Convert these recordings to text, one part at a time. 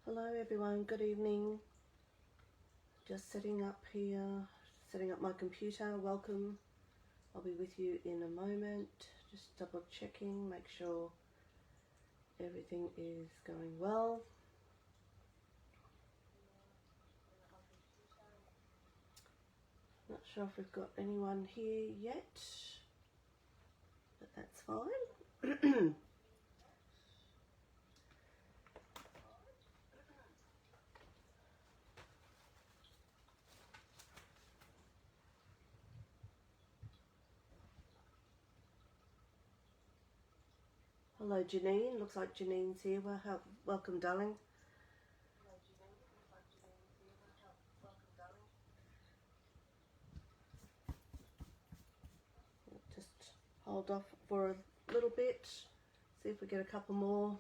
Hello everyone, good evening. Just setting up here, setting up my computer. Welcome. I'll be with you in a moment. Just double checking, make sure everything is going well. Not sure if we've got anyone here yet, but that's fine. Hello Janine, looks like Janine's here. Well, welcome darling. Just hold off for a little bit, see if we get a couple more.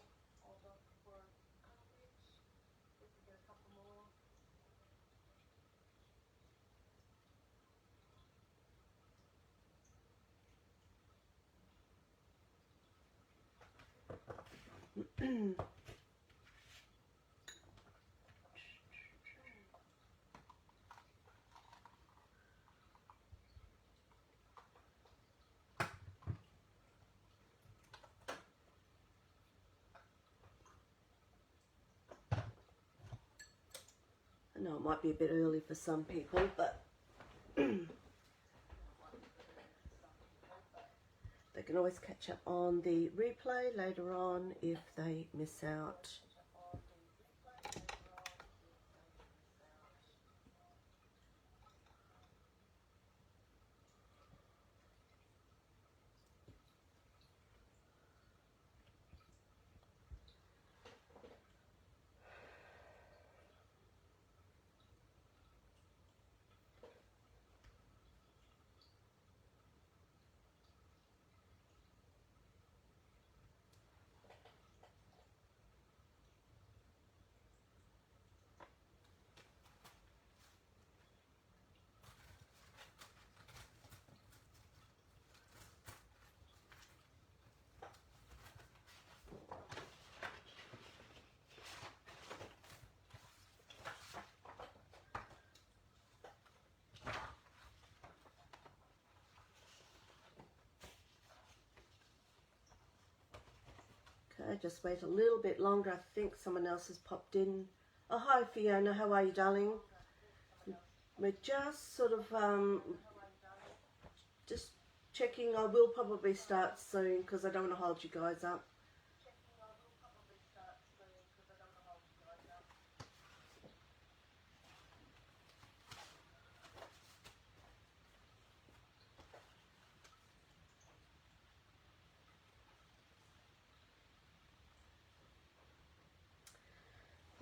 I know it might be a bit early for some people, but they can always catch up on the replay later on if they miss out. Okay, just wait a little bit longer. I think someone else has popped in. Oh, hi Fiona, how are you darling? We're just sort of just checking. I will probably start soon because I don't want to hold you guys up.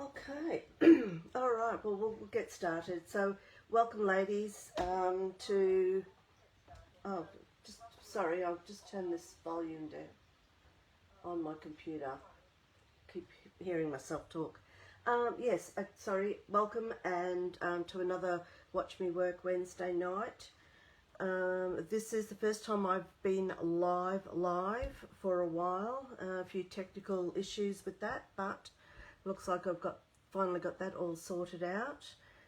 Okay, all right, well, we'll get started. So, welcome ladies to, oh, just, sorry, I'll just turn this volume down on my computer. Keep hearing myself talk. Yes, sorry, welcome and to another Watch Me Work Wednesday night. This is the first time I've been live for a while. A few technical issues with that, but looks like I've finally got that all sorted out.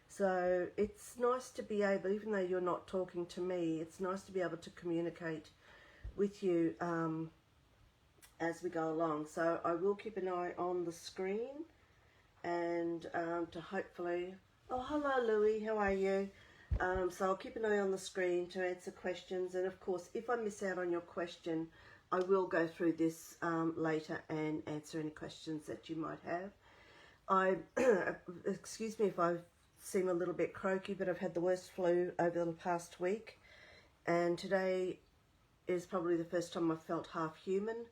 So it's nice to be able, even though you're not talking to me, it's nice to be able to communicate with you as we go along. So I will keep an eye on the screen and to hopefully, oh hello Louie, how are you? So I'll keep an eye on the screen to answer questions, and of course if I miss out on your question I will go through this later and answer any questions that you might have. Excuse me if I seem a little bit croaky, but I've had the worst flu over the past week, and today is probably the first time I've felt half human,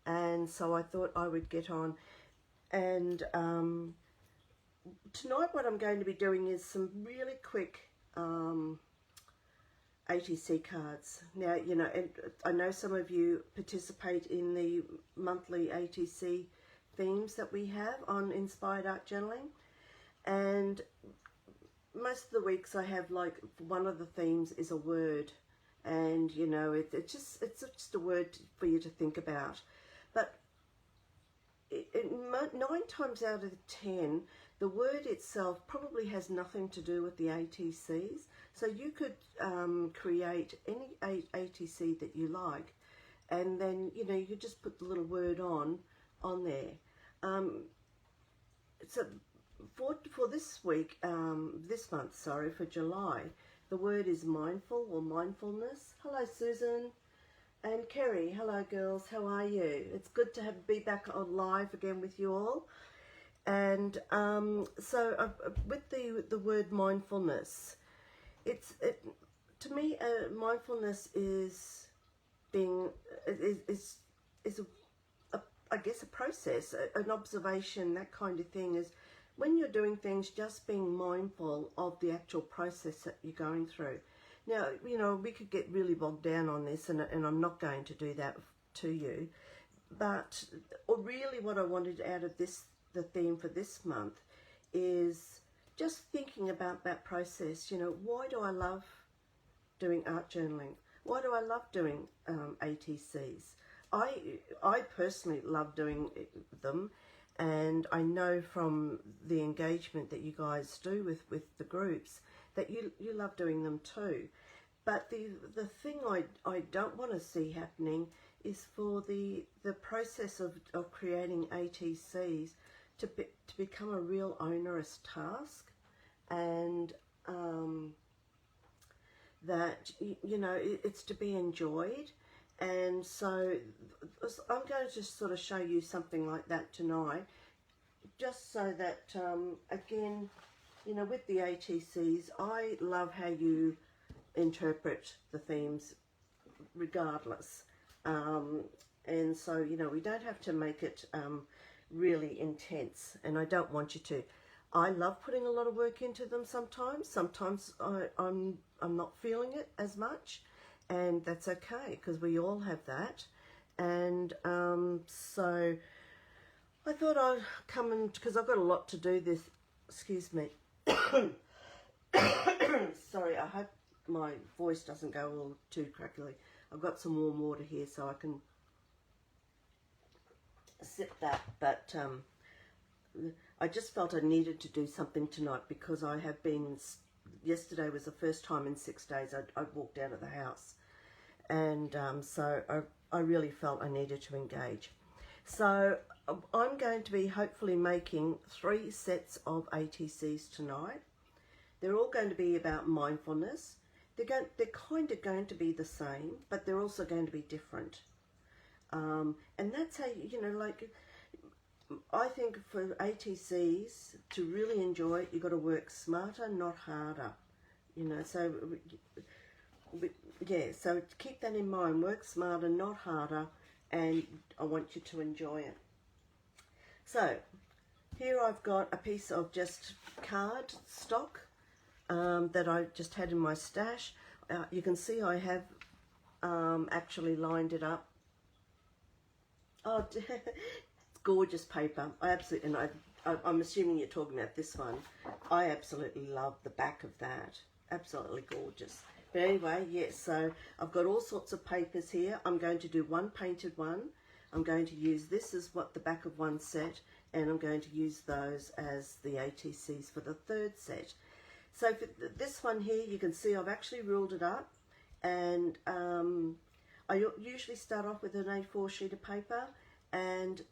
and so I thought I would get on. And tonight what I'm going to be doing is some really quick ATC cards. Now, you know, and I know some of you participate in the monthly ATC themes that we have on Inspired Art Journaling, and most of the weeks I have, like, one of the themes is a word, and you know, it's just a word for you to think about. But 9 times out of 10, the word itself probably has nothing to do with the ATCs. So you could create any ATC that you like, and then, you know, you could just put the little word on there. So for this week, this month, sorry, for July, the word is mindful or mindfulness. Hello, Susan. And Kerry, hello girls, how are you? It's good to be back on live again with you all. And so with the word mindfulness, to me, mindfulness is I guess a process, an observation, that kind of thing. Is when you're doing things, just being mindful of the actual process that you're going through. Now, you know, we could get really bogged down on this, and I'm not going to do that to you. But really what I wanted out of this, the theme for this month, is just thinking about that process. You know, why do I love doing art journaling? Why do I love doing ATCs? I personally love doing them, and I know from the engagement that you guys do with the groups that you love doing them too. But the thing I don't want to see happening is for the process of creating ATCs to become a real onerous task, and that, you know, it's to be enjoyed. And so I'm going to just sort of show you something like that tonight, just so that again, you know, with the ATCs, I love how you interpret the themes regardless. And so, you know, we don't have to make it really intense, and I don't want you to. I love putting a lot of work into them sometimes. Sometimes I'm not feeling it as much, and that's okay, because we all have that. And so I thought I'd come in, because I've got a lot to do this, excuse me. Sorry, I hope my voice doesn't go all too crackly. I've got some warm water here so I can sip that, but I just felt I needed to do something tonight, because I have been, yesterday was the first time in 6 days I walked out of the house, and so I really felt I needed to engage. So I'm going to be hopefully making 3 sets of ATCs tonight. They're all going to be about mindfulness. They're kind of going to be the same, but they're also going to be different. And that's how, you know, like, I think for ATCs to really enjoy it, you've got to work smarter, not harder. You know, so yeah, so keep that in mind. Work smarter, not harder, and I want you to enjoy it. So here I've got a piece of just card stock that I just had in my stash. You can see I have actually lined it up. Oh, it's gorgeous paper. I absolutely, and I'm assuming you're talking about this one. I absolutely love the back of that. Absolutely gorgeous. But anyway, yes, so I've got all sorts of papers here. I'm going to do one painted one. I'm going to use this as what the back of one set, and I'm going to use those as the ATCs for the 3rd set. So for this one here, you can see I've actually ruled it up, and I usually start off with an A4 sheet of paper, and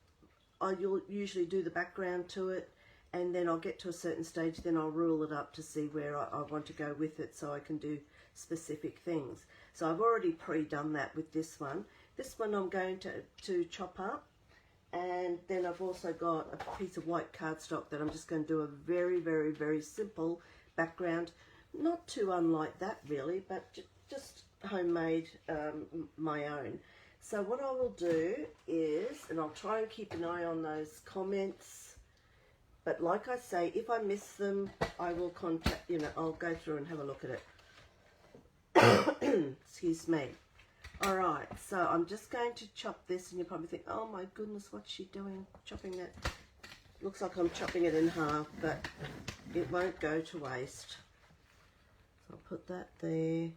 I'll usually do the background to it, and then I'll get to a certain stage, then I'll rule it up to see where I want to go with it, so I can do specific things. So I've already pre-done that with this one. This one I'm going to chop up, and then I've also got a piece of white cardstock that I'm just going to do a very, very, very simple background. Not too unlike that really, but just homemade, my own. So what I will do is, and I'll try and keep an eye on those comments, but like I say, if I miss them, I will contact, you know, I'll go through and have a look at it. Excuse me. All right, so I'm just going to chop this, and you probably think, oh my goodness, what's she doing? Chopping it. Looks like I'm chopping it in half, but it won't go to waste. So I'll put that there.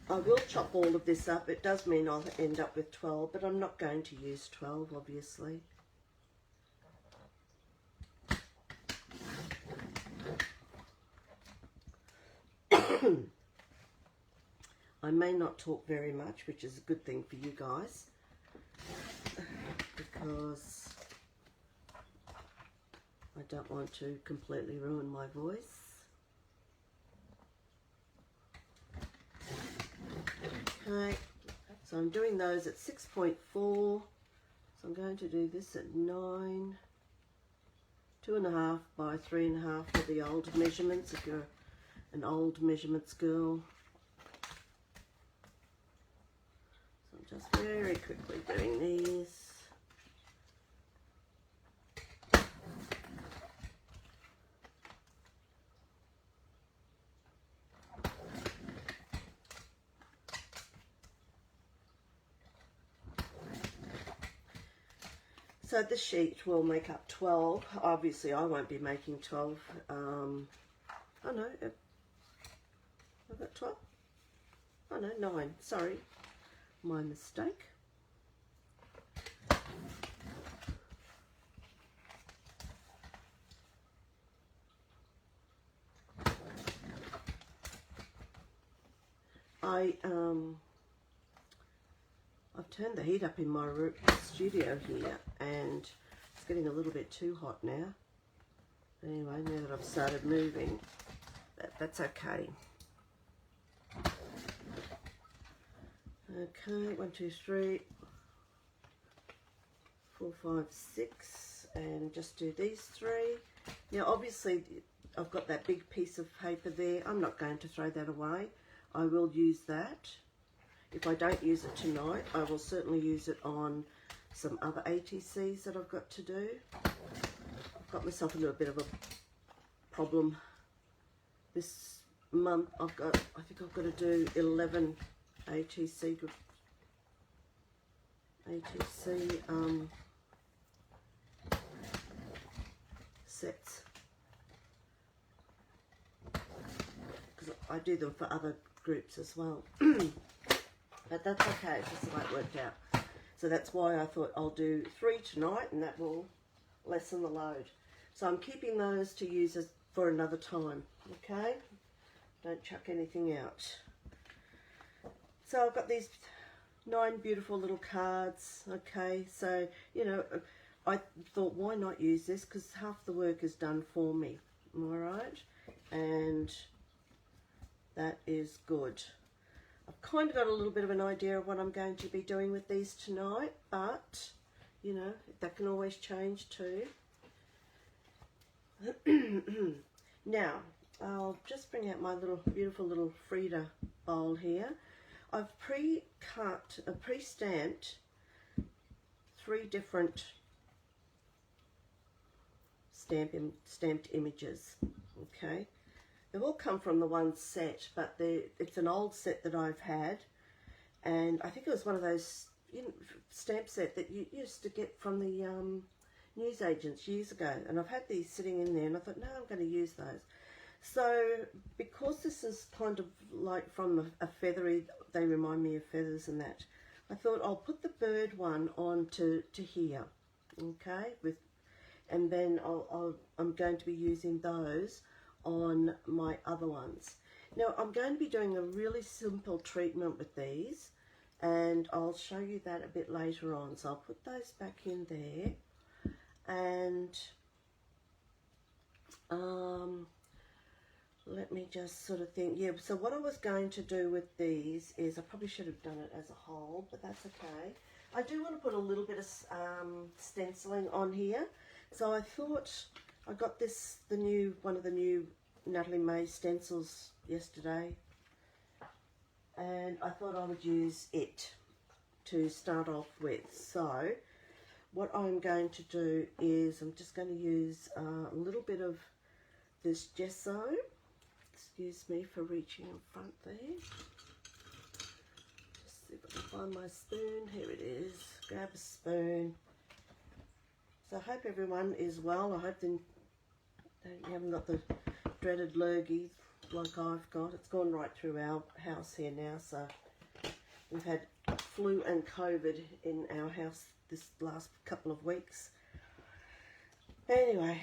I will chop all of this up. It does mean I'll end up with 12, but I'm not going to use 12, obviously. I may not talk very much, which is a good thing for you guys, because I don't want to completely ruin my voice. Okay, so I'm doing those at 6.4, so I'm going to do this at 9, 2.5 by 3.5 for the old measurements, if you're an old measurements girl. So I'm just very quickly doing these. So this sheet will make up 12. Obviously I won't be making 12. Oh no, I've got 12. Oh no, 9, sorry, my mistake. I've turned the heat up in my studio here, and it's getting a little bit too hot now. Anyway, now that I've started moving, that's okay. Okay, 1, 2, 3, 4, 5, 6, and just do these 3. Now obviously I've got that big piece of paper there. I'm not going to throw that away. I will use that. If I don't use it tonight, I will certainly use it on some other ATCs that I've got to do. I've got myself into a bit of a problem this month. I think I've got to do 11 ATC sets, because I do them for other groups as well. But that's okay, that's the way it worked out. So that's why I thought I'll do 3 tonight, and that will lessen the load. So I'm keeping those to use for another time, okay? Don't chuck anything out. So I've got these 9 beautiful little cards, okay? So, you know, I thought, why not use this? Because half the work is done for me, all right? And that is good. I've kind of got a little bit of an idea of what I'm going to be doing with these tonight, but, you know, that can always change too. Now, I'll just bring out my little beautiful little Frida bowl here. I've pre-stamped 3 different stamped images, okay? They've all come from the one set, but it's an old set that I've had, and I think it was one of those stamp set that you used to get from the newsagents years ago, and I've had these sitting in there, and I thought, no, I'm going to use those. So because this is kind of like from a feathery, they remind me of feathers and that, I thought I'll put the bird one on to here, okay, and then I'm going to be using those on my other ones. Now I'm going to be doing a really simple treatment with these, and I'll show you that a bit later on. So I'll put those back in there, and let me just sort of think. Yeah, so what I was going to do with these is, I probably should have done it as a whole, but that's okay. I do want to put a little bit of stenciling on here. So I thought, I got this, one of the new Natalie May stencils yesterday, and I thought I would use it to start off with. So what I'm going to do is, I'm just going to use a little bit of this gesso. Excuse me for reaching in front there. Just see if I can find my spoon. Here it is. Grab a spoon. So I hope everyone is well. I hope you haven't got the dreaded lurgy like I've got. It's gone right through our house here now, so we've had flu and COVID in our house this last couple of weeks. Anyway,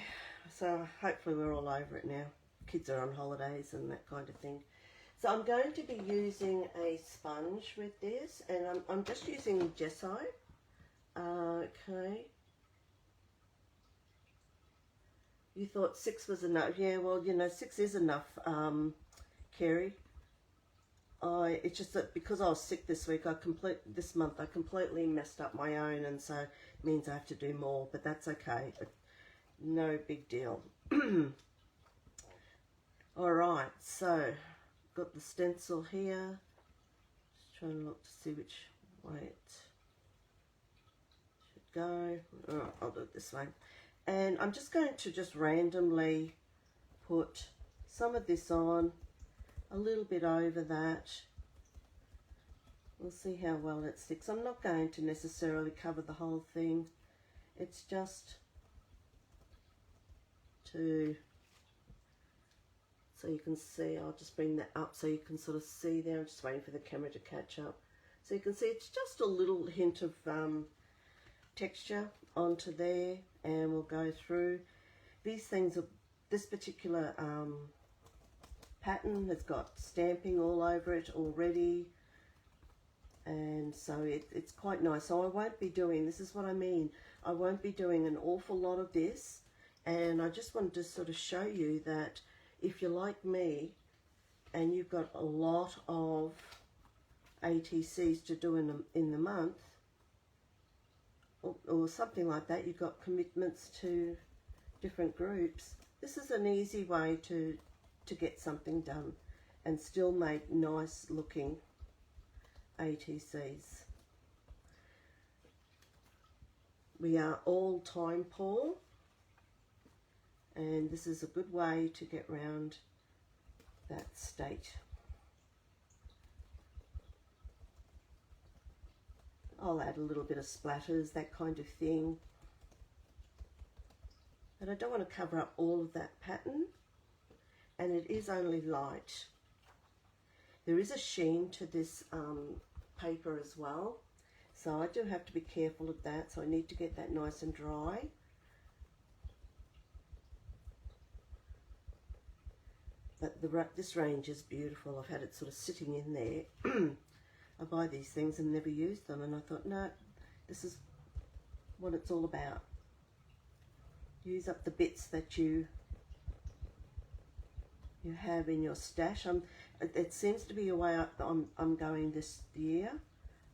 so hopefully we're all over it now. Kids are on holidays and that kind of thing. So I'm going to be using a sponge with this, and I'm just using gesso. Okay. You thought 6 was enough. Yeah, well, you know, 6 is enough, Kerry. It's just that because I was sick this week, this month I completely messed up my own, and so it means I have to do more, but that's okay. No big deal. Alright, so got the stencil here. Just trying to look to see which way it should go. Oh, I'll do it this way. And I'm just going to just randomly put some of this on, a little bit over that. We'll see how well it sticks. I'm not going to necessarily cover the whole thing. It's just to, so you can see, I'll just bring that up so you can sort of see there. I'm just waiting for the camera to catch up. So you can see it's just a little hint of texture onto there, and we'll go through. These things are, this particular pattern has got stamping all over it already, and so it's quite nice. So I won't be doing, this is what I mean, I won't be doing an awful lot of this, and I just wanted to sort of show you that if you're like me and you've got a lot of ATCs to do in the month, or something like that, you've got commitments to different groups, this is an easy way to get something done and still make nice looking ATCs. We are all time poor, and this is a good way to get round that state. I'll add a little bit of splatters, that kind of thing. But I don't want to cover up all of that pattern, and it is only light. There is a sheen to this paper as well, so I do have to be careful of that, so I need to get that nice and dry. But this range is beautiful. I've had it sort of sitting in there. I buy these things and never use them, and I thought, no, this is what it's all about. Use up the bits that you have in your stash. It seems to be a way I'm going this year.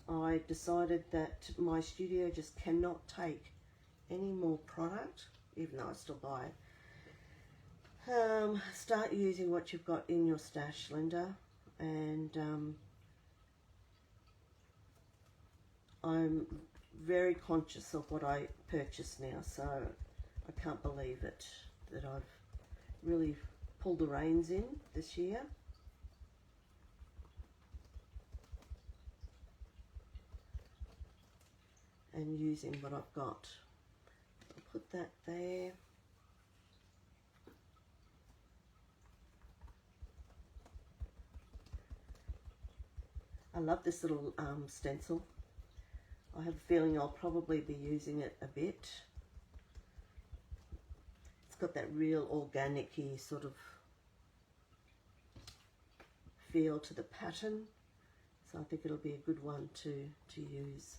I decided that my studio just cannot take any more product, even though I still buy it. Start using what you've got in your stash, Linda, and I'm very conscious of what I purchase now, so I can't believe it that I've really pulled the reins in this year. And using what I've got. I'll put that there. I love this little stencil. I have a feeling I'll probably be using it a bit. It's got that real organic-y sort of feel to the pattern, so I think it'll be a good one to use.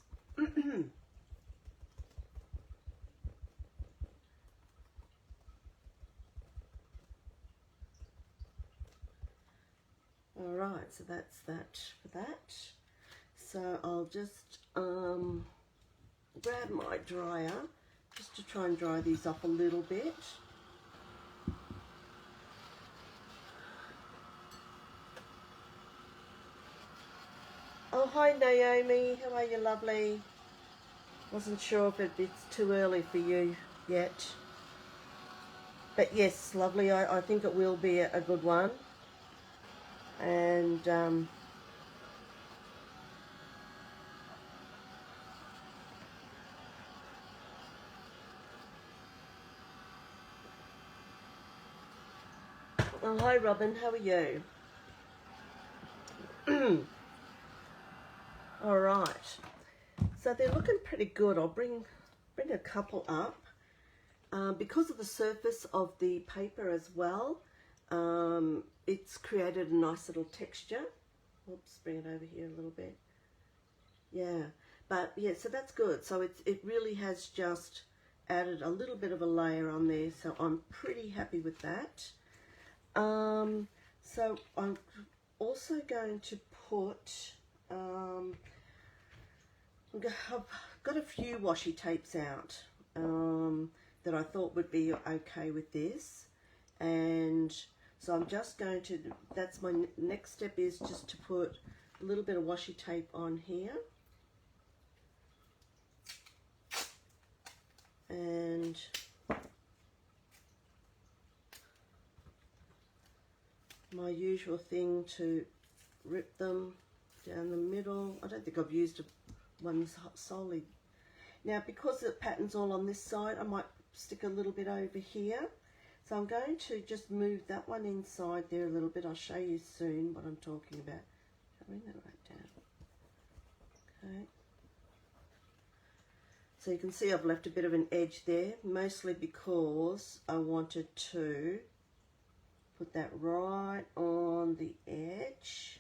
Alright, so that's that for that. So I'll just grab my dryer just to try and dry these off a little bit. Oh, hi Naomi, how are you, lovely? Wasn't sure if it's too early for you yet. But yes, lovely, I think it will be a good one. And Oh, hi Robin, how are you? All right, so they're looking pretty good. I'll bring a couple up because of the surface of the paper as well. It's created a nice little texture. Oops, bring it over here a little bit. Yeah, but yeah, so that's good. So it really has just added a little bit of a layer on there. So I'm pretty happy with that. So I'm also going to put, I've got a few washi tapes out that I thought would be okay with this. And so I'm just going to, that's my next step, is just to put a little bit of washi tape on here. And my usual thing to rip them down the middle. I don't think I've used one solely. Now, because the pattern's all on this side, I might stick a little bit over here. So I'm going to just move that one inside there a little bit. I'll show you soon what I'm talking about. I'll bring that right down. Okay. So you can see I've left a bit of an edge there, mostly because I wanted to put that right on the edge.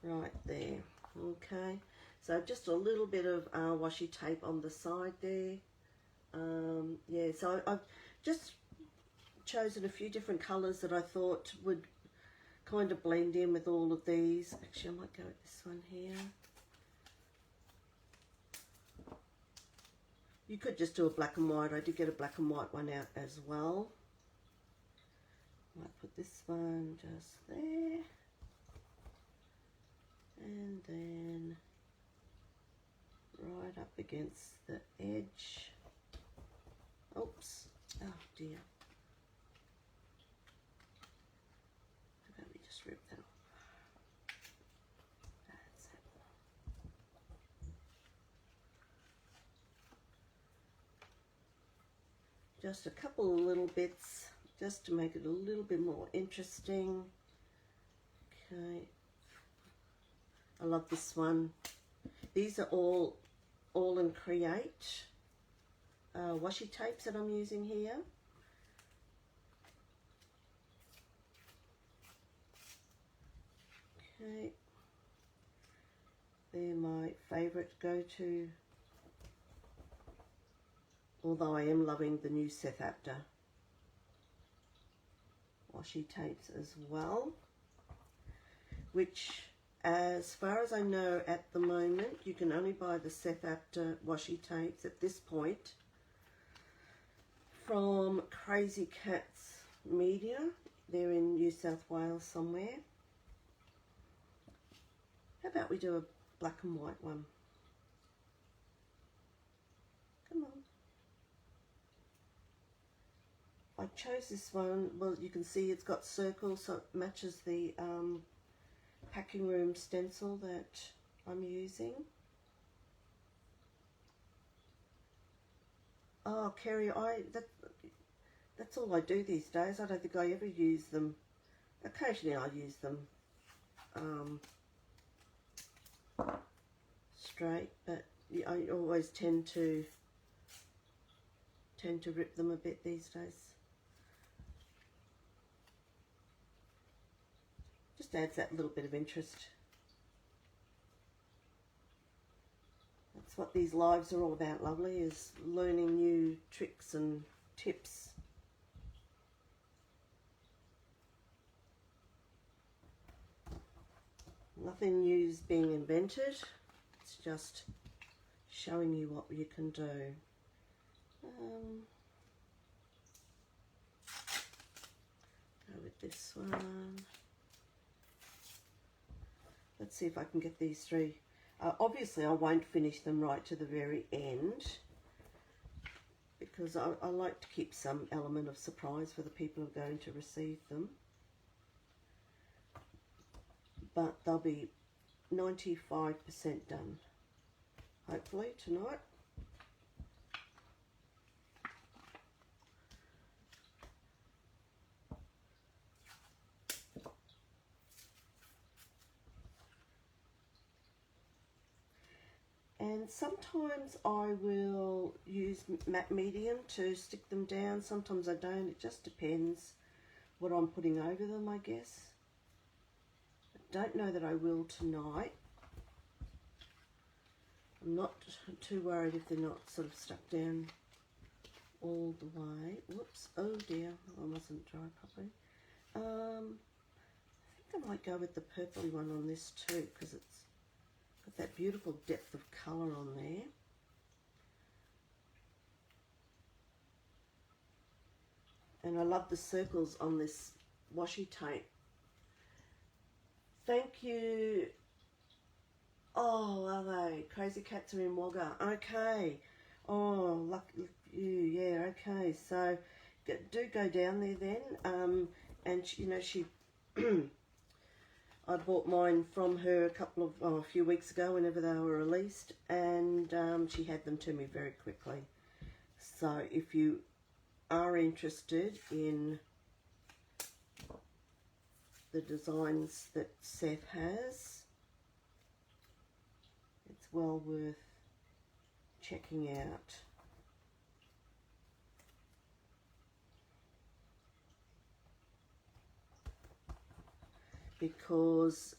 Right there. Okay. So just a little bit of washi tape on the side there. Yeah, so I've just chosen a few different colours that I thought would kind of blend in with all of these. Actually, I might go with this one here. You could just do a black and white. I did get a black and white one out as well. Might put this one just there. And then right up against the edge. Oops. Oh dear. How about we just rip that off? That's it. Just a couple of little bits just to make it a little bit more interesting. Okay. I love this one. These are all in Create washi tapes that I'm using here. Okay. They're my favourite go-to. Although I am loving the new Seth Apter washi tapes as well, which, as far as I know at the moment, you can only buy the Seth Apter washi tapes at this point from Crazy Cats Media. They're in New South Wales somewhere. How about we do a black and white one? Come on. I chose this one. Well, you can see it's got circles, so it matches the packing room stencil that I'm using. Oh, Kerry, that's all I do these days. I don't think I ever use them. Occasionally I use them straight, but I always tend to rip them a bit these days. Just adds that little bit of interest. That's what these lives are all about, lovely, is learning new tricks and tips. Nothing new is being invented. It's just showing you what you can do. Go with this one. Let's see if I can get these three. Obviously I won't finish them right to the very end, because I like to keep some element of surprise for the people who are going to receive them. But they'll be 95% done, hopefully, tonight. And sometimes I will use matte medium to stick them down. Sometimes I don't. It just depends what I'm putting over them, I guess. I don't know that I will tonight. I'm not too worried if they're not sort of stuck down all the way. Whoops. Oh dear. I mustn't dry properly. I think I might go with the purpley one on this too, because it's got that beautiful depth of colour on there. And I love the circles on this washi tape. Thank you. Oh, are they? Crazy Cats are in Wagga. Okay. Oh, lucky you. Yeah, okay. So do go down there then. And you know, she I bought mine from her a few weeks ago whenever they were released, and she had them to me very quickly. So if you are interested in the designs that Seth has, it's well worth checking out. Because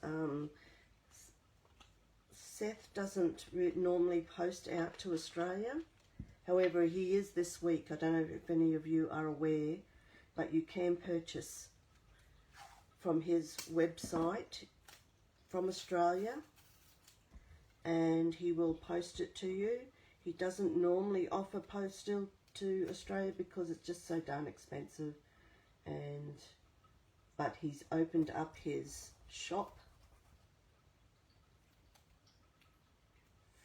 Seth doesn't normally post out to Australia. However, he is this week. I don't know if any of you are aware, but you can purchase from his website from Australia, and he will post it to you. He doesn't normally offer postal to Australia because it's just so darn expensive, but he's opened up his shop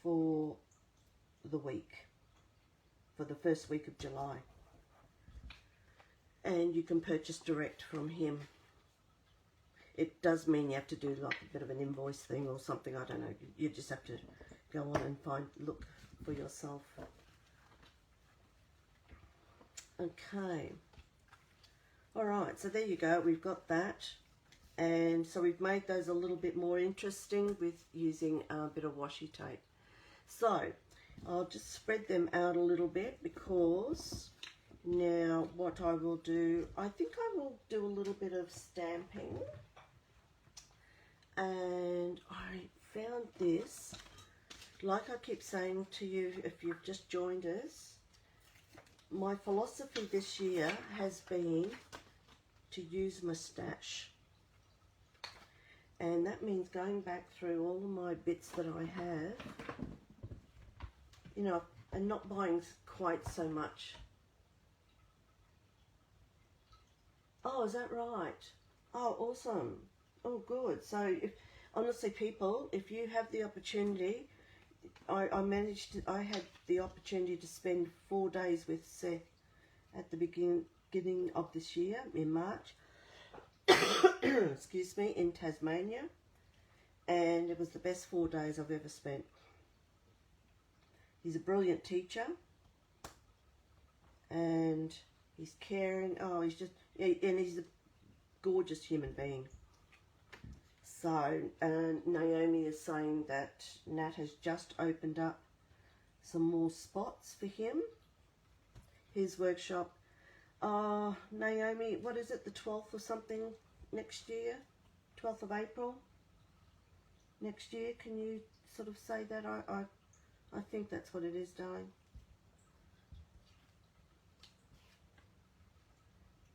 for the week, for the first week of July, and you can purchase direct from him. It does mean you have to do like a bit of an invoice thing or something, I don't know. You just have to go on and look for yourself. Okay. Alright, so there you go, we've got that. And so we've made those a little bit more interesting with using a bit of washi tape. So I'll just spread them out a little bit, because now what I will do, I think I will do a little bit of stamping. And I found this, like I keep saying to you if you've just joined us, my philosophy this year has been to use my stash. And that means going back through all of my bits that I have, you know, and not buying quite so much. Oh, is that right? Oh, awesome. Oh, good. So, honestly, people, if you have the opportunity, I had the opportunity to spend 4 days with Seth at the beginning of this year, in March, excuse me, in Tasmania, and it was the best 4 days I've ever spent. He's a brilliant teacher, and he's caring. Oh, he's just, and he's a gorgeous human being. So, Naomi is saying that Nat has just opened up some more spots for him, his workshop. Naomi, what is it, the 12th or something next year? 12th of April next year? Can you sort of say that? I think that's what it is, darling.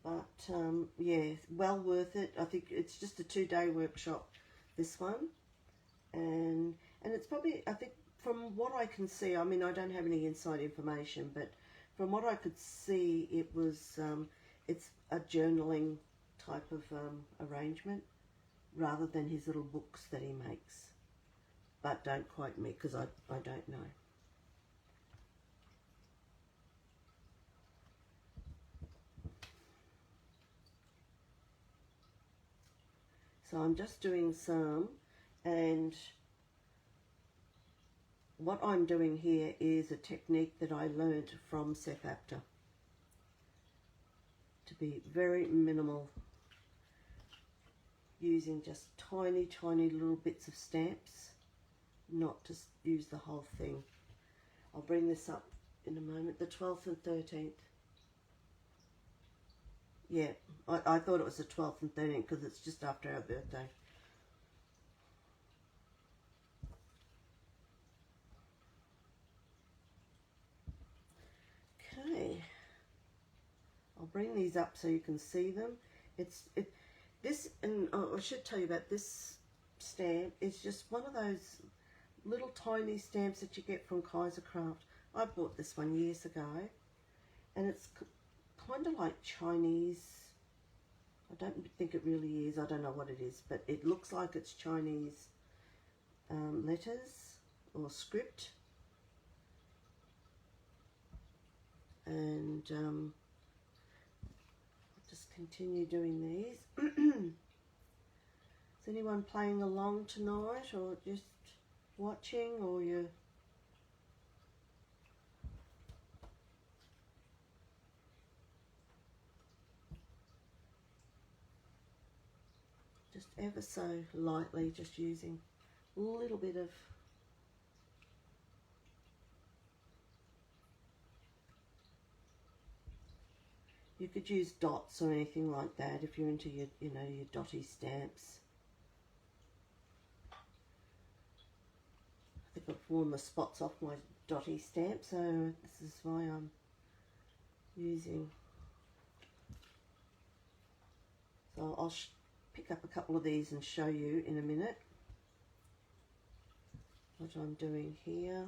But, yeah, well worth it. I think it's just a 2-day workshop, this one. And it's probably, I think, from what I can see, I mean, I don't have any inside information, but from what I could see, it was, it's a journaling type of arrangement, rather than his little books that he makes. But don't quote me, because I don't know. So I'm just doing some, and what I'm doing here is a technique that I learned from Seth Apter, to be very minimal, using just tiny little bits of stamps, not to use the whole thing. I'll bring this up in a moment. The 12th and 13th. Yeah, I thought it was the 12th and 13th because it's just after our birthday. Okay. I'll bring these up so you can see them. This, and I should tell you about this stamp. It's just one of those little tiny stamps that you get from Kaisercraft. I bought this one years ago, and it's kind of like Chinese. I don't think it really is. I don't know what it is, but it looks like it's Chinese letters or script. And I'll just continue doing these. Is anyone playing along tonight, or just watching, or you? Just ever so lightly, just using a little bit of you could use dots or anything like that if you're into your, you know, your dotty stamps. I think I've worn the spots off my dotty stamp, so this is why I'm using. So I'll pick up a couple of these and show you in a minute what I'm doing here.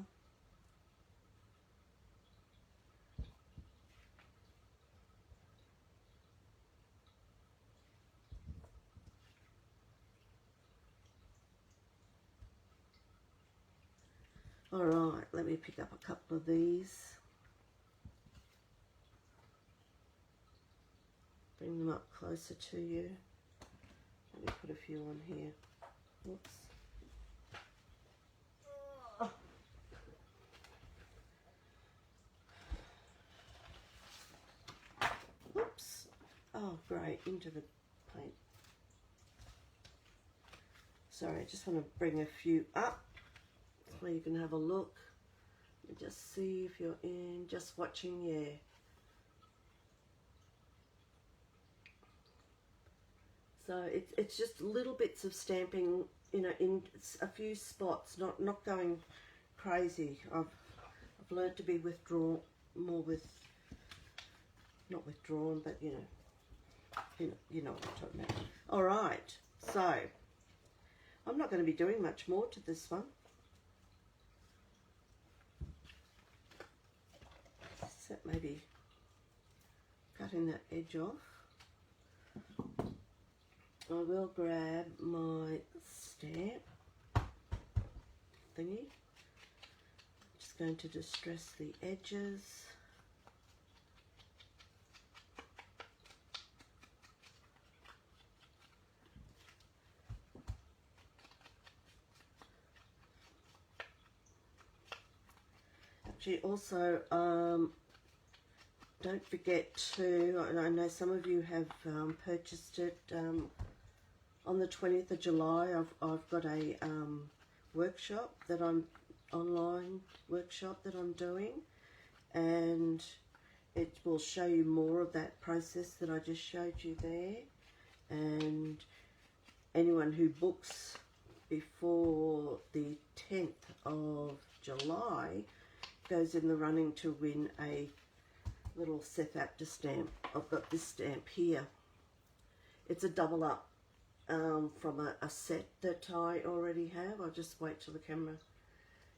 Alright, let me pick up a couple of these. Bring them up closer to you. Let me put a few on here. Oops. Oh. Oops. Oh, great, into the paint. Sorry, I just want to bring a few up so you can have a look and just see if you're in, just watching, yeah. So it's just little bits of stamping, you know, in a few spots, not going crazy. I've learned to be withdrawn, more with, not withdrawn, but you know what I'm talking about. All right, so I'm not going to be doing much more to this one. So maybe cutting that edge off. I will grab my stamp thingy. Just going to distress the edges. Actually, also, don't forget to, and I know some of you have purchased it, on the 20th of July, I've got a workshop that online workshop that I'm doing, and it will show you more of that process that I just showed you there. And anyone who books before the 10th of July goes in the running to win a little Seth Apter stamp. I've got this stamp here. It's a double up from a set that I already have. I'll just wait till the camera.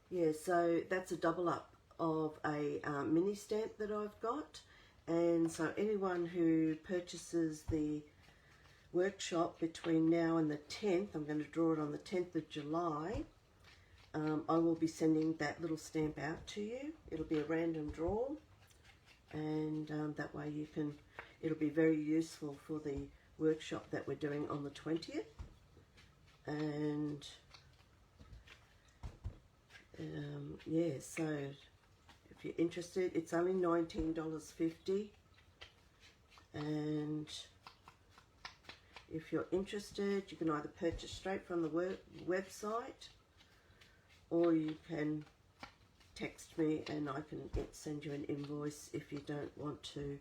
Yeah, so that's a double up of a mini stamp that I've got. And so anyone who purchases the workshop between now and the 10th, I'm going to draw it on the 10th of July, I will be sending that little stamp out to you. It'll be a random draw, and that way you can, it'll be very useful for the workshop that we're doing on the 20th. And yeah, so if you're interested, it's only $19.50, and if you're interested, you can either purchase straight from the website, or you can text me and I can send you an invoice if you don't want to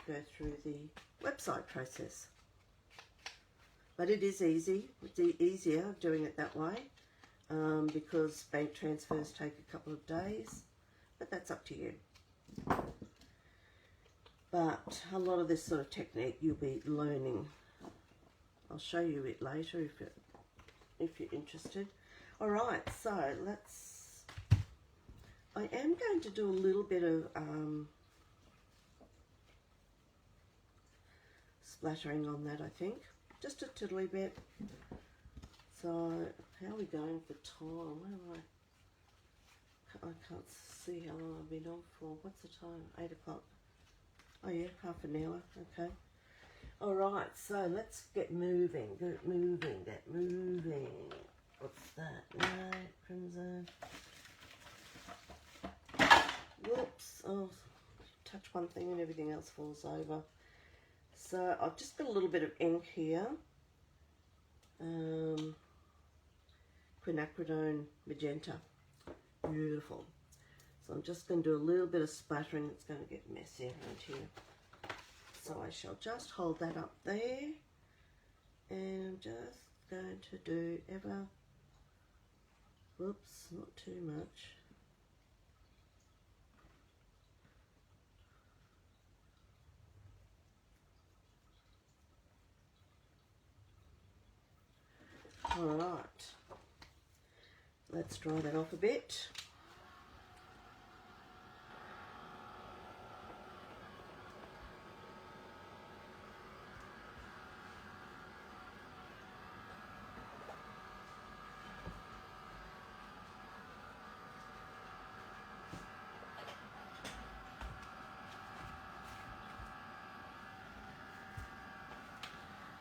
go through the website process. But it is easy. It's easier doing it that way because bank transfers take a couple of days, but that's up to you. But a lot of this sort of technique you'll be learning. I'll show you it later if you're interested. All right, so I am going to do a little bit of splattering on that, I think. Just a tiddly bit. So, how are we going for time? Where am I can't see how long I've been on for. What's the time? 8 o'clock. Oh yeah, half an hour. Okay. All right, so let's get moving. Get moving. What's that? No, crimson. Whoops. Oh, touch one thing and everything else falls over. So I've just got a little bit of ink here. Quinacridone magenta. Beautiful. So I'm just going to do a little bit of splattering. It's going to get messy around here. So I shall just hold that up there. And I'm just going to do whoops, not too much. All right, let's dry that off a bit.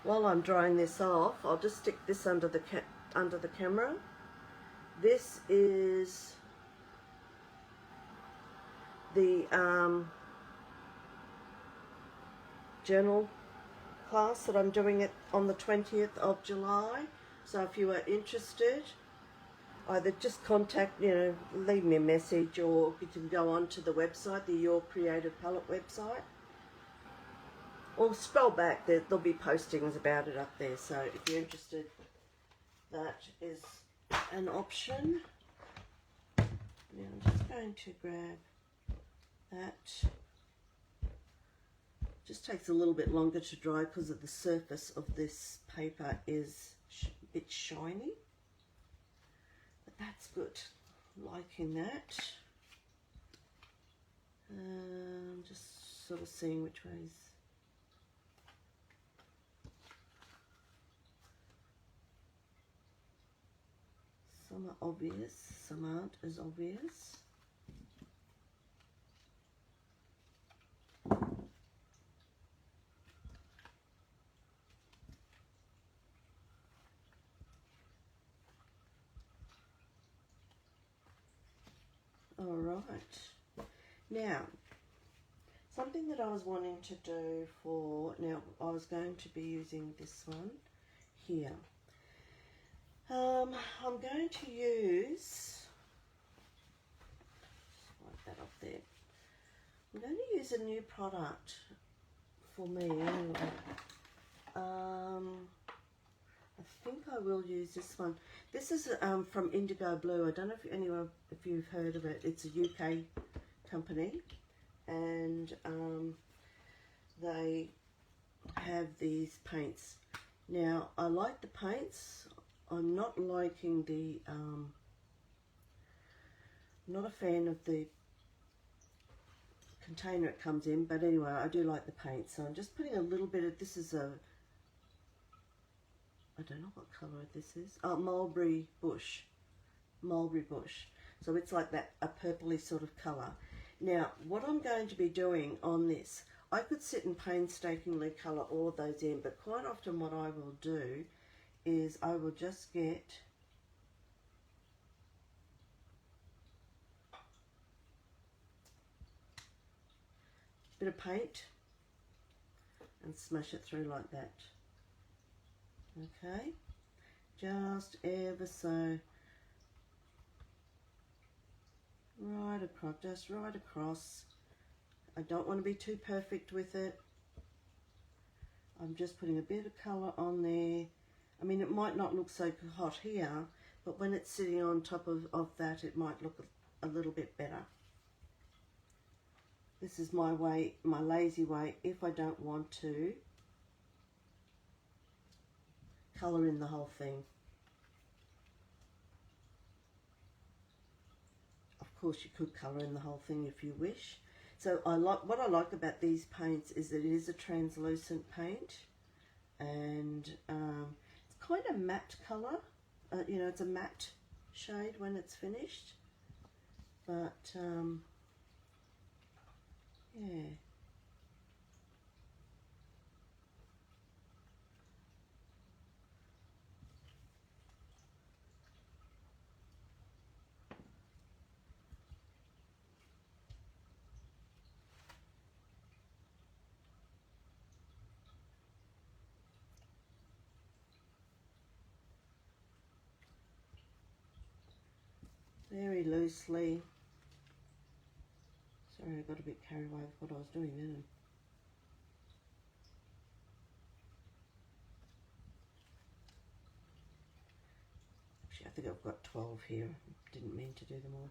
While I'm drying this off, I'll just stick this under the camera. This is the journal class that I'm doing it on the 20th of July. So if you are interested, either just contact, leave me a message, or you can go on to the website, the Your Creative Palette website. Or scroll back, there'll be postings about it up there. So if you're interested, that is an option. Now I'm just going to grab that. Just takes a little bit longer to dry because of the surface of this paper is a bit shiny. But that's good. I'm liking that. Just sort of seeing which ways. Some are obvious, some aren't as obvious. All right. Now, something that I was wanting to do I was going to be using this one here. I'm going to use, wipe that off there. I'm going to use a new product for me anyway. I think I will use this one. This is from Indigo Blue. I don't know if you've heard of it. It's a UK company, and they have these paints. Now, I like the paints. I'm not liking the, not a fan of the container it comes in, but anyway, I do like the paint. So I'm just putting a little bit of, this is I don't know what colour this is. Oh, mulberry bush. So it's like that, a purpley sort of colour. Now, what I'm going to be doing on this, I could sit and painstakingly colour all of those in, but quite often what I will do is I will just get a bit of paint and smash it through like that. Okay, just ever so right across, just right across. I don't want to be too perfect with it. I'm just putting a bit of colour on there. I mean, it might not look so hot here, but when it's sitting on top of that, it might look a little bit better. This is my way, my lazy way, if I don't want to colour in the whole thing. Of course, you could colour in the whole thing if you wish. So what I like about these paints is that it is a translucent paint, and it's kind of matte colour. You know, it's a matte shade when it's finished, but yeah. Very loosely. Sorry, I got a bit carried away with what I was doing then. Actually, I think I've got 12 here. Didn't mean to do them all.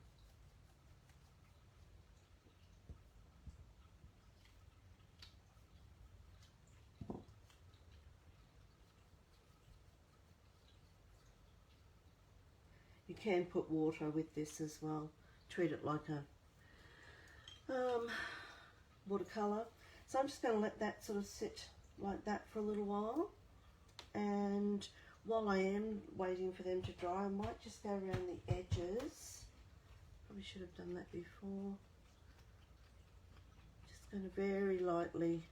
You can put water with this as well. Treat it like a watercolour. So I'm just going to let that sort of sit like that for a little while, and while I am waiting for them to dry, I might just go around the edges. Probably should have done that before. Just going to very lightly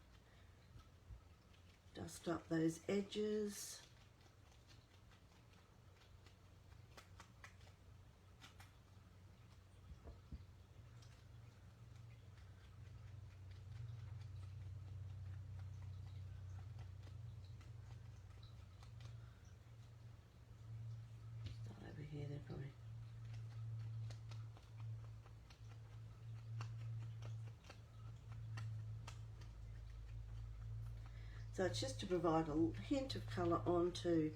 dust up those edges. Probably. So it's just to provide a hint of colour onto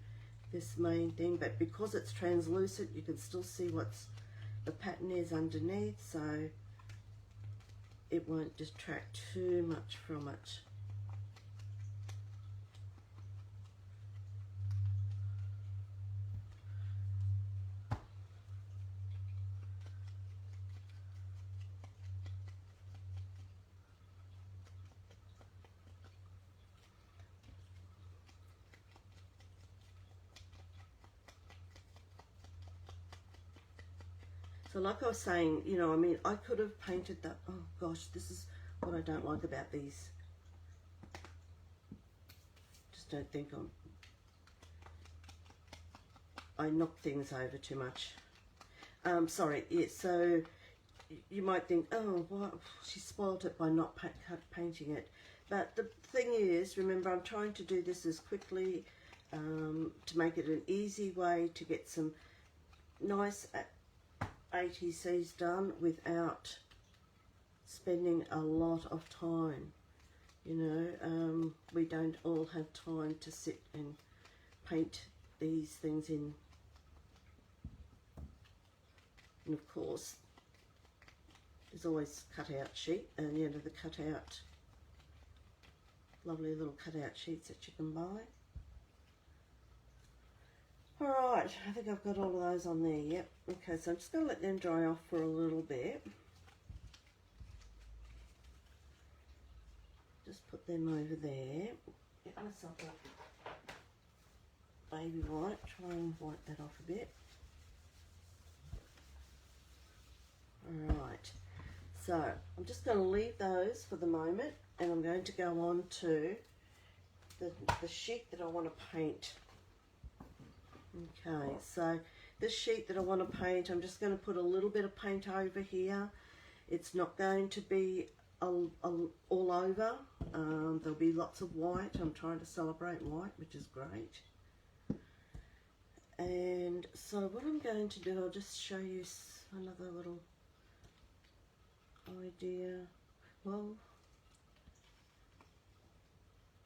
this main thing, but because it's translucent you can still see what's the pattern is underneath, so it won't detract too much from it. So like I was saying, you know, I mean, I could have painted that. Oh gosh, this is what I don't like about these. Just don't think I knock things over too much. Sorry, yeah, so you might think, oh, well, she spoiled it by not painting it. But the thing is, remember, I'm trying to do this as quickly to make it an easy way to get some nice ATCs done without spending a lot of time. You know, we don't all have time to sit and paint these things in. And of course, there's always cut-out sheet, and the end of the cut-out, lovely little cut-out sheets that you can buy. Alright, I think I've got all of those on there, yep. Okay, so I'm just going to let them dry off for a little bit. Just put them over there. Get myself a baby wipe, try and wipe that off a bit. Alright, so I'm just going to leave those for the moment, and I'm going to go on to the sheet that I want to paint. Okay, so this sheet that I want to paint, I'm just going to put a little bit of paint over here. It's not going to be all over. There'll be lots of white. I'm trying to celebrate white, which is great. And so what I'm going to do, I'll just show you another little idea. Well,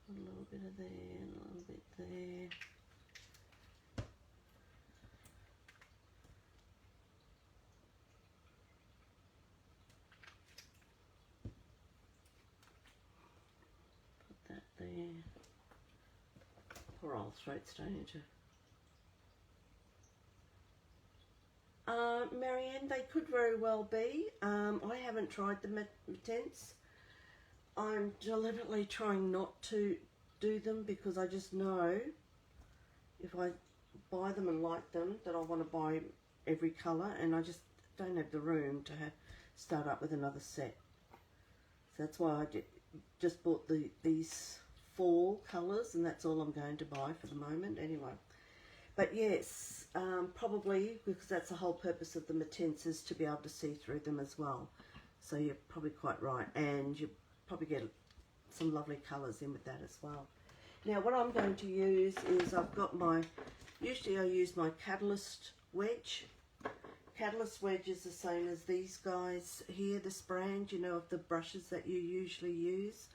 a little bit of there, and a little bit there. Put that there. Poor old throat starting to. Marianne, they could very well be. I haven't tried the Matents. I'm deliberately trying not to do them because I just know if I buy them and like them that I want to buy every colour, and I just don't have the room to start up with another set. So that's why I just bought these 4 colours, and that's all I'm going to buy for the moment anyway. But yes, probably, because that's the whole purpose of the Matents, is to be able to see through them as well. So you're probably quite right, and you probably get some lovely colours in with that as well. Now what I'm going to use is I've got usually I use my Catalyst wedge. Catalyst wedge is the same as these guys here, this brand, you know, of the brushes that you usually use.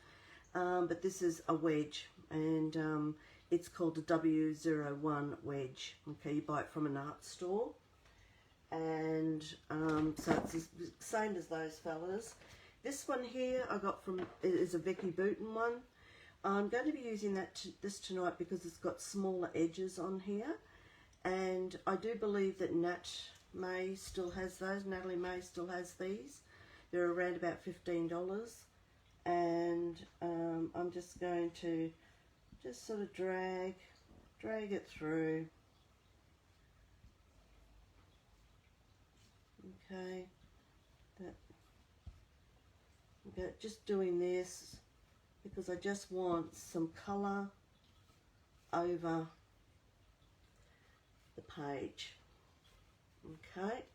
But this is a wedge, and it's called a W01 wedge. Okay, you buy it from an art store, and so it's the same as those fellas. This one here I got from, it is a Vicky Booten one. I'm going to be using this tonight because it's got smaller edges on here, and I do believe that Natalie May still has these. They're around about $15, and I'm just going to just sort of drag it through. Okay, just doing this because I just want some colour over the page. Okay,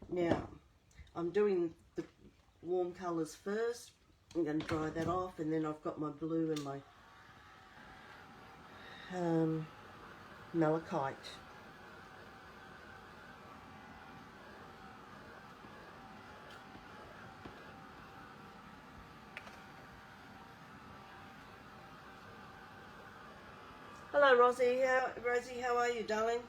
now I'm doing the warm colours first. I'm going to dry that off, and then I've got my blue and my malachite. Hello Rosie, how are you, darling?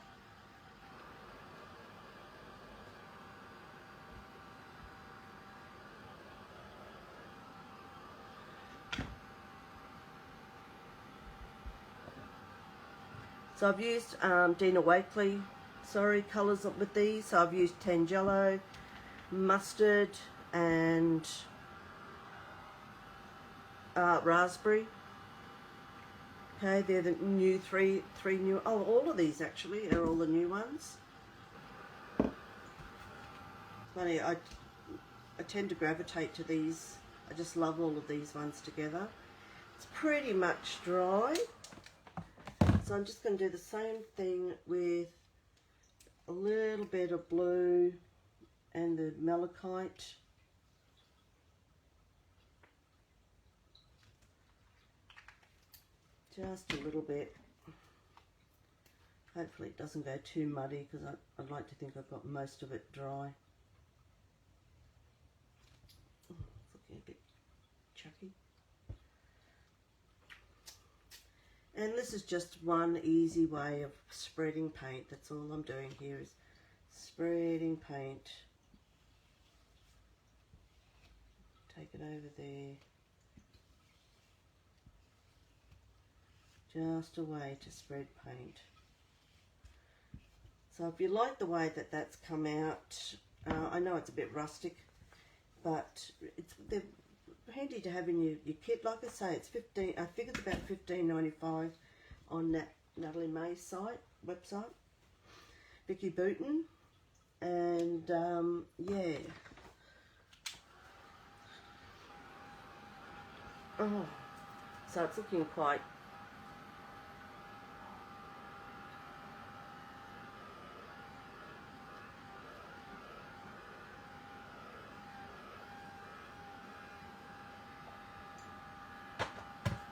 So I've used Dina Wakley, colours with these. So I've used Tangelo, mustard, and raspberry. Okay, they're the new three new. Oh, all of these actually are all the new ones. Funny, I tend to gravitate to these. I just love all of these ones together. It's pretty much dry. So I'm just going to do the same thing with a little bit of blue and the malachite. Just a little bit. Hopefully it doesn't go too muddy because I'd like to think I've got most of it dry. Oh, it's looking a bit chucky. And this is just one easy way of spreading paint. That's all I'm doing here is spreading paint. Take it over there. Just a way to spread paint. So if you like the way that that's come out, I know it's a bit rustic, but they're handy to have in your kit. Like I say, it's I figured about $15.95 on that Natalie May's website, Vicky Booten, and yeah. Oh, so it's looking quite.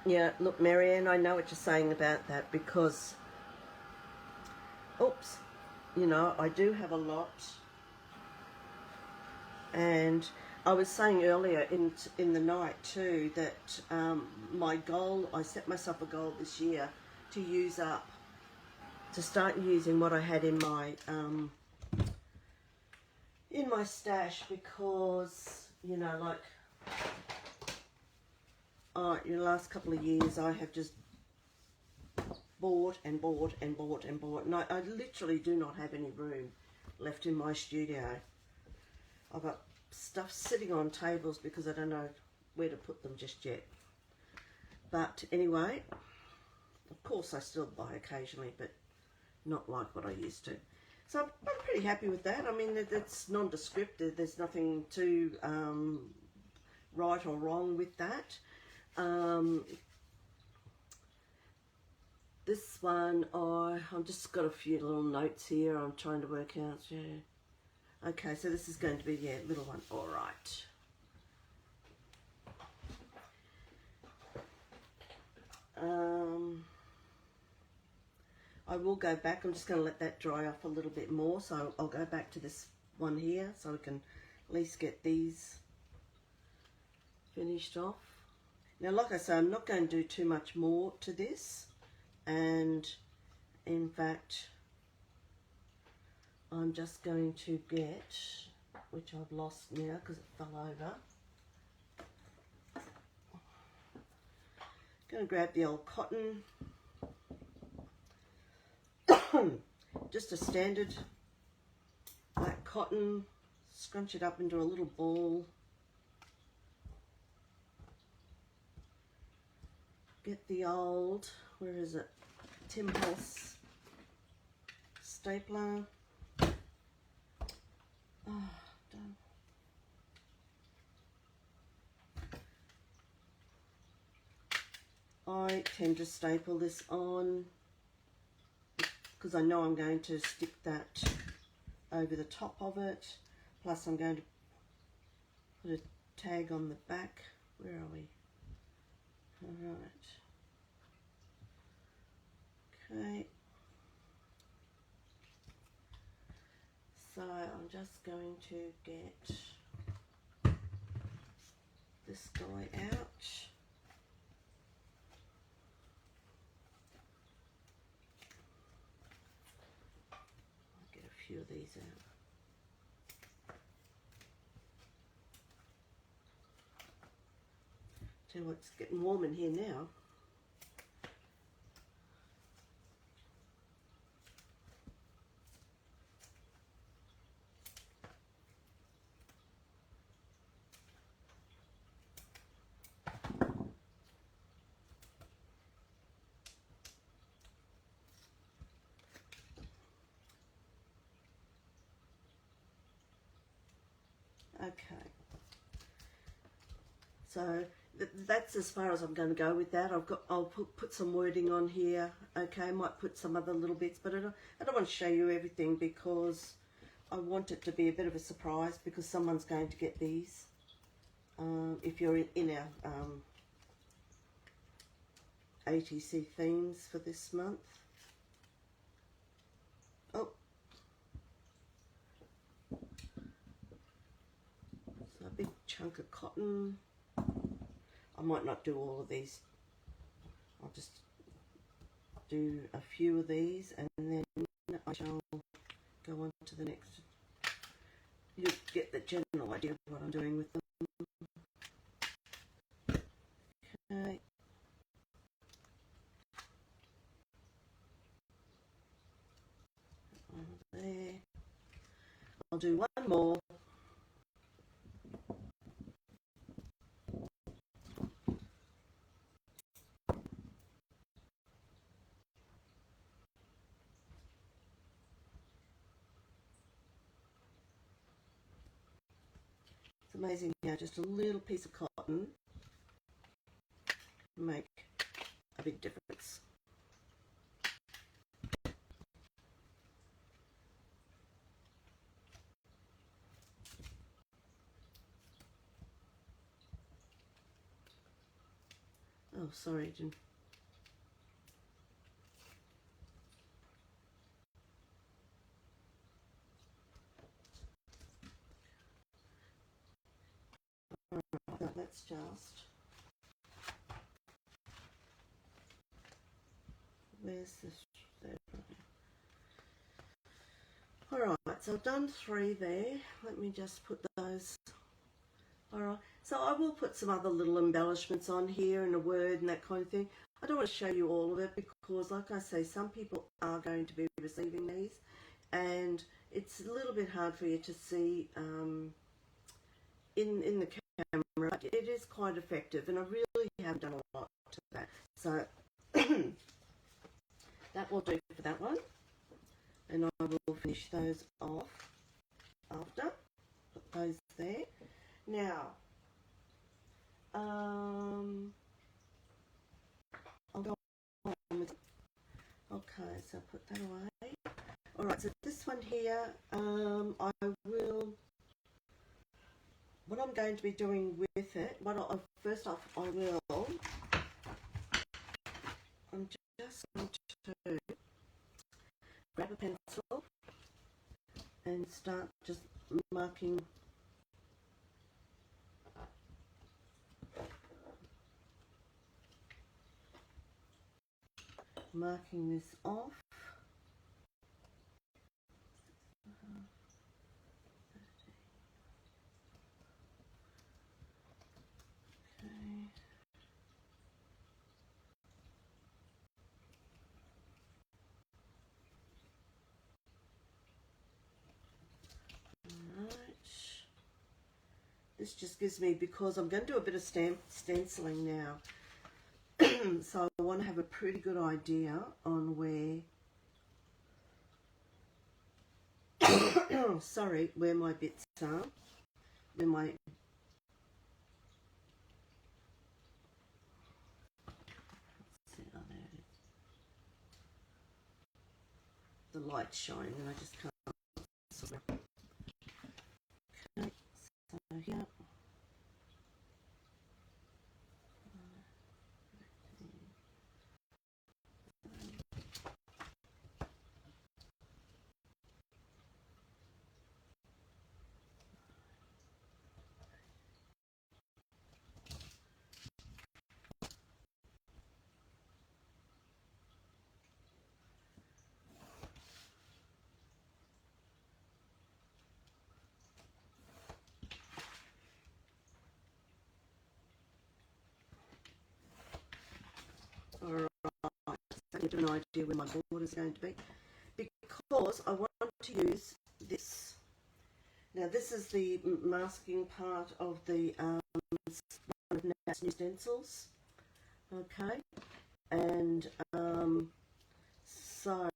Yeah, look, Marianne, I know what you're saying about that because, oops, you know, I do have a lot, and I was saying earlier in the night too that my goal, I set myself a goal this year to start using what I had in my stash, because you know, like in the last couple of years I have just bought and bought and bought and bought, and I literally do not have any room left in my studio. I've got stuff sitting on tables because I don't know where to put them just yet. But anyway, of course I still buy occasionally, but not like what I used to. So I'm pretty happy with that. I mean, it's nondescript. There's nothing too right or wrong with that. This one, I've just got a few little notes here I'm trying to work out. Yeah. Okay, so this is going to be, yeah, little one. All right. I will go back. I'm just going to let that dry off a little bit more. So I'll go back to this one here so we can at least get these finished off. Now, like I say, I'm not going to do too much more to this. And in fact, I'm just going to get, which I've lost now because it fell over. Going to grab the old cotton. Just a standard black cotton, scrunch it up into a little ball. Get the old, where is it, Tim Holtz stapler. Oh, done. I tend to staple this on because I know I'm going to stick that over the top of it. Plus I'm going to put a tag on the back. Where are we? Alright. Okay. So I'm just going to get this guy out. I'll get a few of these out. Tell you what, it's getting warm in here now. Okay, so that's as far as I'm going to go with that. I'll put some wording on here. Okay, might put some other little bits, but I don't want to show you everything because I want it to be a bit of a surprise, because someone's going to get these if you're in our ATC themes for this month. Oh. So a big chunk of cotton. I might not do all of these. I'll just do a few of these and then I shall go on to the next. You'll get the general idea of what I'm doing with them. Okay. There. I'll do one more. It's amazing how just a little piece of cotton can make a big difference. Oh, sorry, Jim. let's just, where's this there? Alright, so I've done 3 there. Let me just put those. Alright, so I will put some other little embellishments on here and a word and that kind of thing. I don't want to show you all of it because, like I say, some people are going to be receiving these and it's a little bit hard for you to see in the camera, but it is quite effective and I really have done a lot to that. So that will do for that one. And I will finish those off after. Put those there. Now, I'll go on with. Okay, so put that away. All right, so this one here, I will. What I'm going to be doing with it, first off, I'm just going to grab a pencil and start just marking this off. Okay. This just gives me, because I'm going to do a bit of stenciling now, so I want to have a pretty good idea on where, sorry, where my bits are, where my, let's see, oh, there it is. The light's shining and I just can't, sorry. Okay, so here. Alright, so I get an idea where my border is going to be, because I want to use this. Now this is the masking part of the one of Nat's new stencils, okay, and so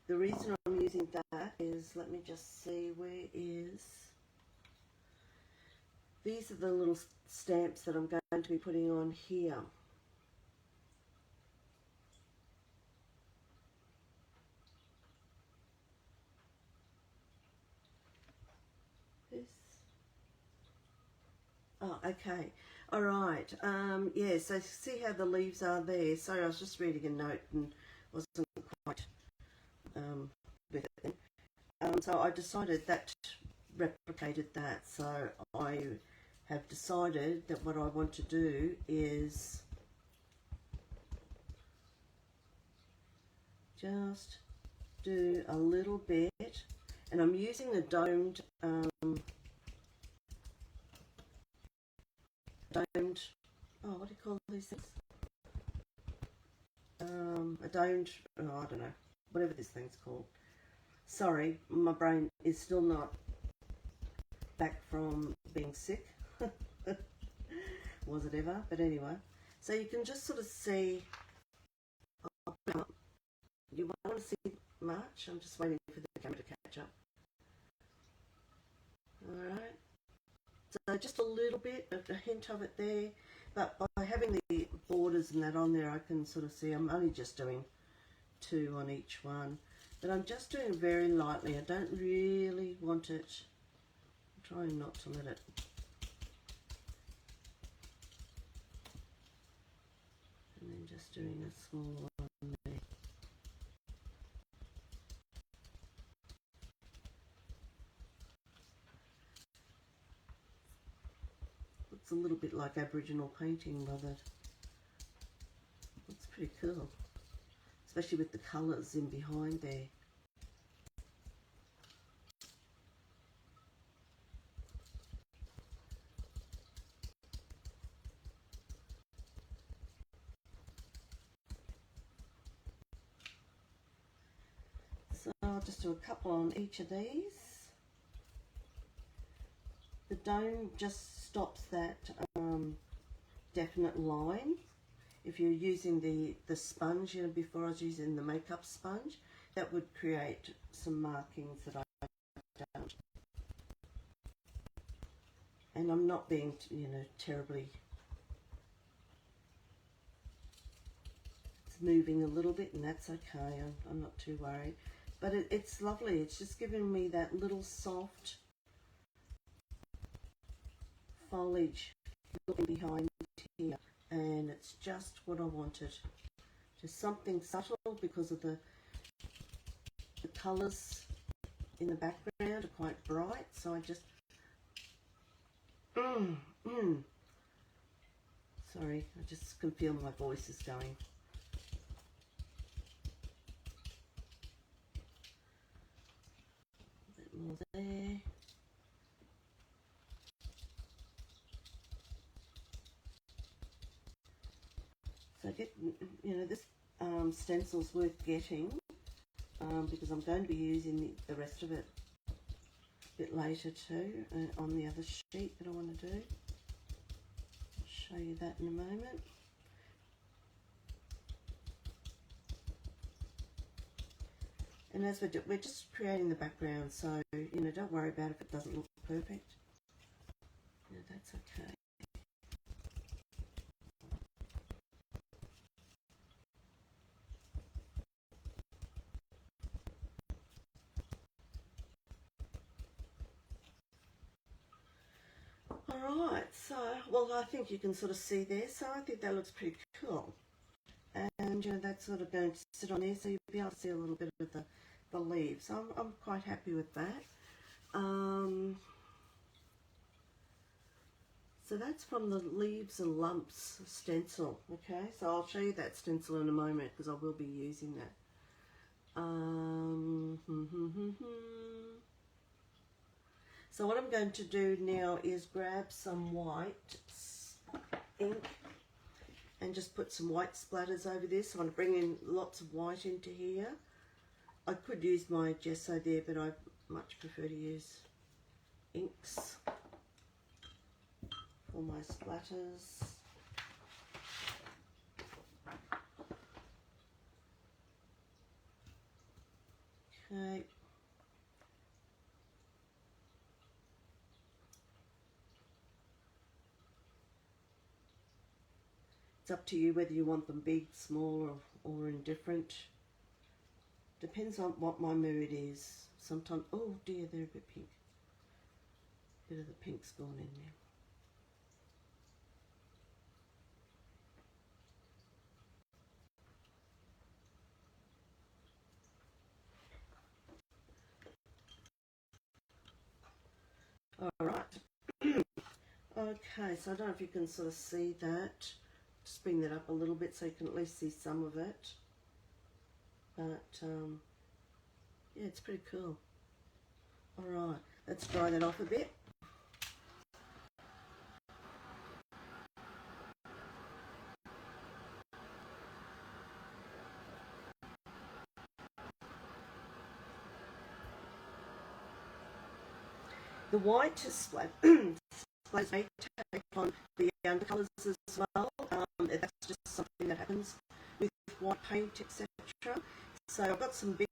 the reason I'm using that is, let me just see, where is, these are the little stamps that I'm going to be putting on here. Oh, okay. All right. Yeah, so see how the leaves are there. Sorry, I was just reading a note and wasn't quite with it then. So I decided that replicated that. So I have decided that what I want to do is just do a little bit, and I'm using the domed oh, what do you call these things? A domed, oh, I don't know, whatever this thing's called. Sorry, my brain is still not back from being sick. Was it ever? But anyway, so you can just sort of see, you want to see much? I'm just waiting for the camera to catch up. Alright, so just a little bit, a hint of it there, but by having the borders and that on there, I can sort of see. I'm only just doing 2 on each one, but I'm just doing very lightly. I don't really want it, I'm trying not to let it, and then just doing a small one there. Looks a little bit like Aboriginal painting, but it's pretty cool, especially with the colours in behind there. So I'll just do a couple on each of these. The dome just stops that definite line. If you're using the sponge, you know, before I was using the makeup sponge, that would create some markings that I don't. And I'm not being, you know, terribly... It's moving a little bit, and that's okay. I'm not too worried. But it's lovely. It's just giving me that little soft foliage looking behind here. And it's just what I wanted. Just something subtle because of the colours in the background are quite bright. So I just... Sorry, I just can feel my voice is going. A bit more there. So get, you know, this stencil's worth getting because I'm going to be using the rest of it a bit later too on the other sheet that I want to do. I'll show you that in a moment. And as we're just creating the background, so, you know, don't worry about if it doesn't look perfect. You know, that's okay. Alright, so, well, I think you can sort of see there, so I think that looks pretty cool. And, you know, that's sort of going to sit on there, so you'll be able to see a little bit of the leaves. So I'm quite happy with that. So that's from the Leaves and Lumps stencil, okay? So I'll show you that stencil in a moment because I will be using that. So what I'm going to do now is grab some white ink and just put some white splatters over this. I want to bring in lots of white into here. I could use my gesso there, but I much prefer to use inks for my splatters. Okay. It's up to you whether you want them big, small, or indifferent. Depends on what my mood is. Sometimes, oh dear, they're a bit pink. Bit of the pink's gone in there. Alright. Okay, so I don't know if you can sort of see that. Just bring that up a little bit so you can at least see some of it. But, yeah, it's pretty cool. Alright, let's dry that off a bit. The white splatters may take on the undercolours as well. That's just something that happens with white paint, etc. So I've got some big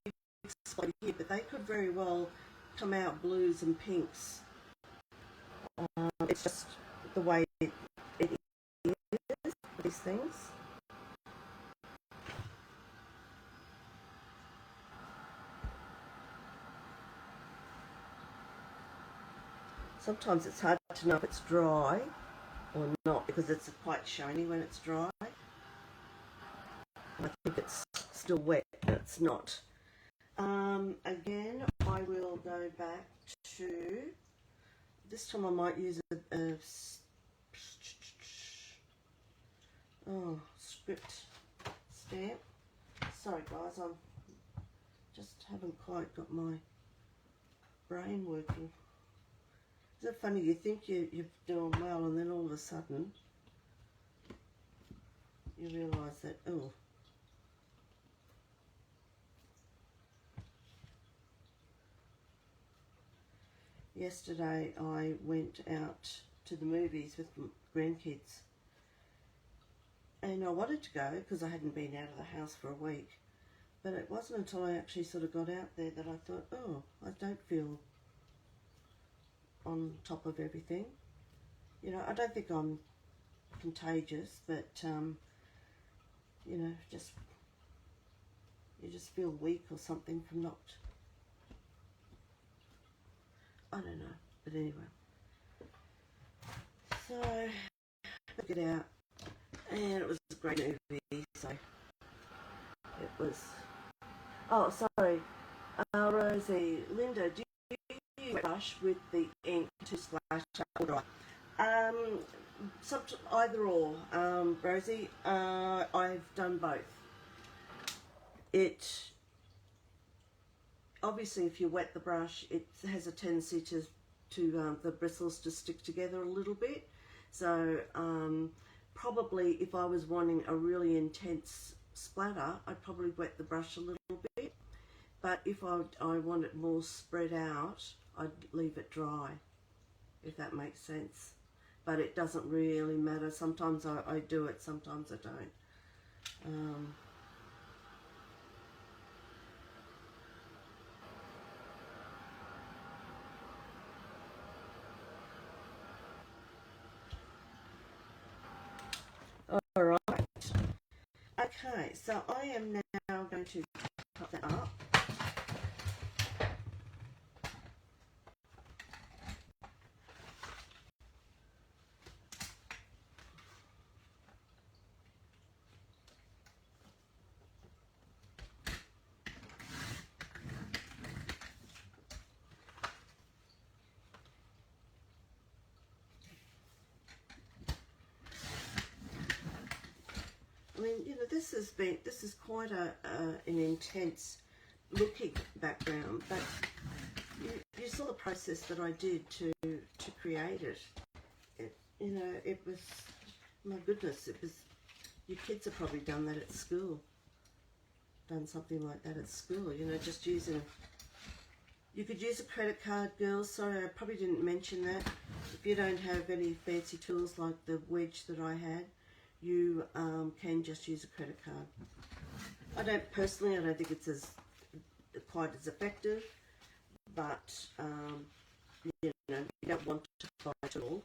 splatters here, but they could very well come out blues and pinks. It's just the way it is for these things. Sometimes it's hard to know if it's dry or not because it's quite shiny when it's dry. I think it's still wet, but it's not. Again, I will go back to, this time I might use a Oh, script stamp. Sorry guys, I'm just haven't quite got my brain working. Isn't it funny, you think you're doing well and then all of a sudden you realise that, oh, yesterday I went out to the movies with my grandkids, and I wanted to go because I hadn't been out of the house for a week, but it wasn't until I actually sort of got out there that I thought, oh, I don't feel on top of everything. You know, I don't think I'm contagious, but you know, you just feel weak or something from not, I don't know, but anyway. So I took it out, and it was a great movie. So it was. Oh, sorry, Rosie, Linda, do you brush with the ink to splash or dry? Either or, Rosie. I've done both. It obviously, if you wet the brush, it has a tendency to the bristles to stick together a little bit. So probably if I was wanting a really intense splatter, I'd probably wet the brush a little bit. But if I want it more spread out, I'd leave it dry, if that makes sense. But it doesn't really matter. Sometimes I do it, sometimes I don't. All right. Okay, so I am now going to cut that up. I mean, you know, this is quite an intense looking background, but you saw the process that I did to create it. You know, it was, my goodness, it was, your kids have probably done that at school, done something like that at school, you know, just using, you could use a credit card, girls. Sorry, I probably didn't mention that. If you don't have any fancy tools like the wedge that I had, you can just use a credit card. I don't think it's quite as effective, but you know, you don't want to buy a tool,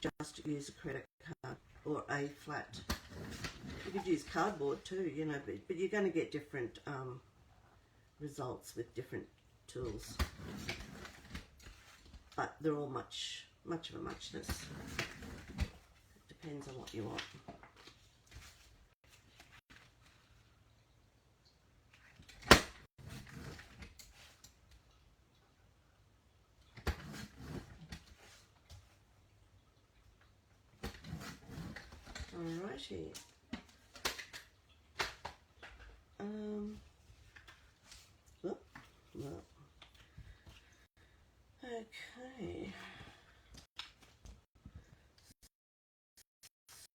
just use a credit card or a flat. You could use cardboard too, you know, but you're going to get different results with different tools. But they're all much of a muchness. Depends on what you want. Alrighty. Well. Okay.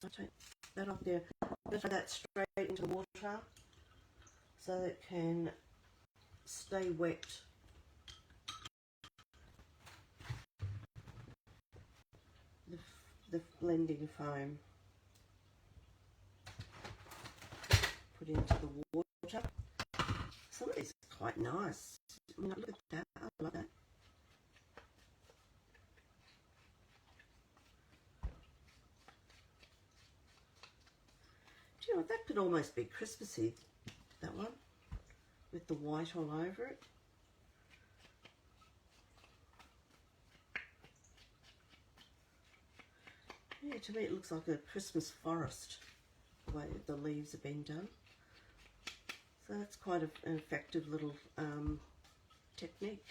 I'll take that off there. I'm going to throw that straight into the water so it can stay wet. The blending foam. Put into the water. Some of these are quite nice. I mean, look at that. I like that. Do you know what? That could almost be Christmassy, that one, with the white all over it. Yeah, to me it looks like a Christmas forest, the way the leaves have been done. So that's quite an effective little technique.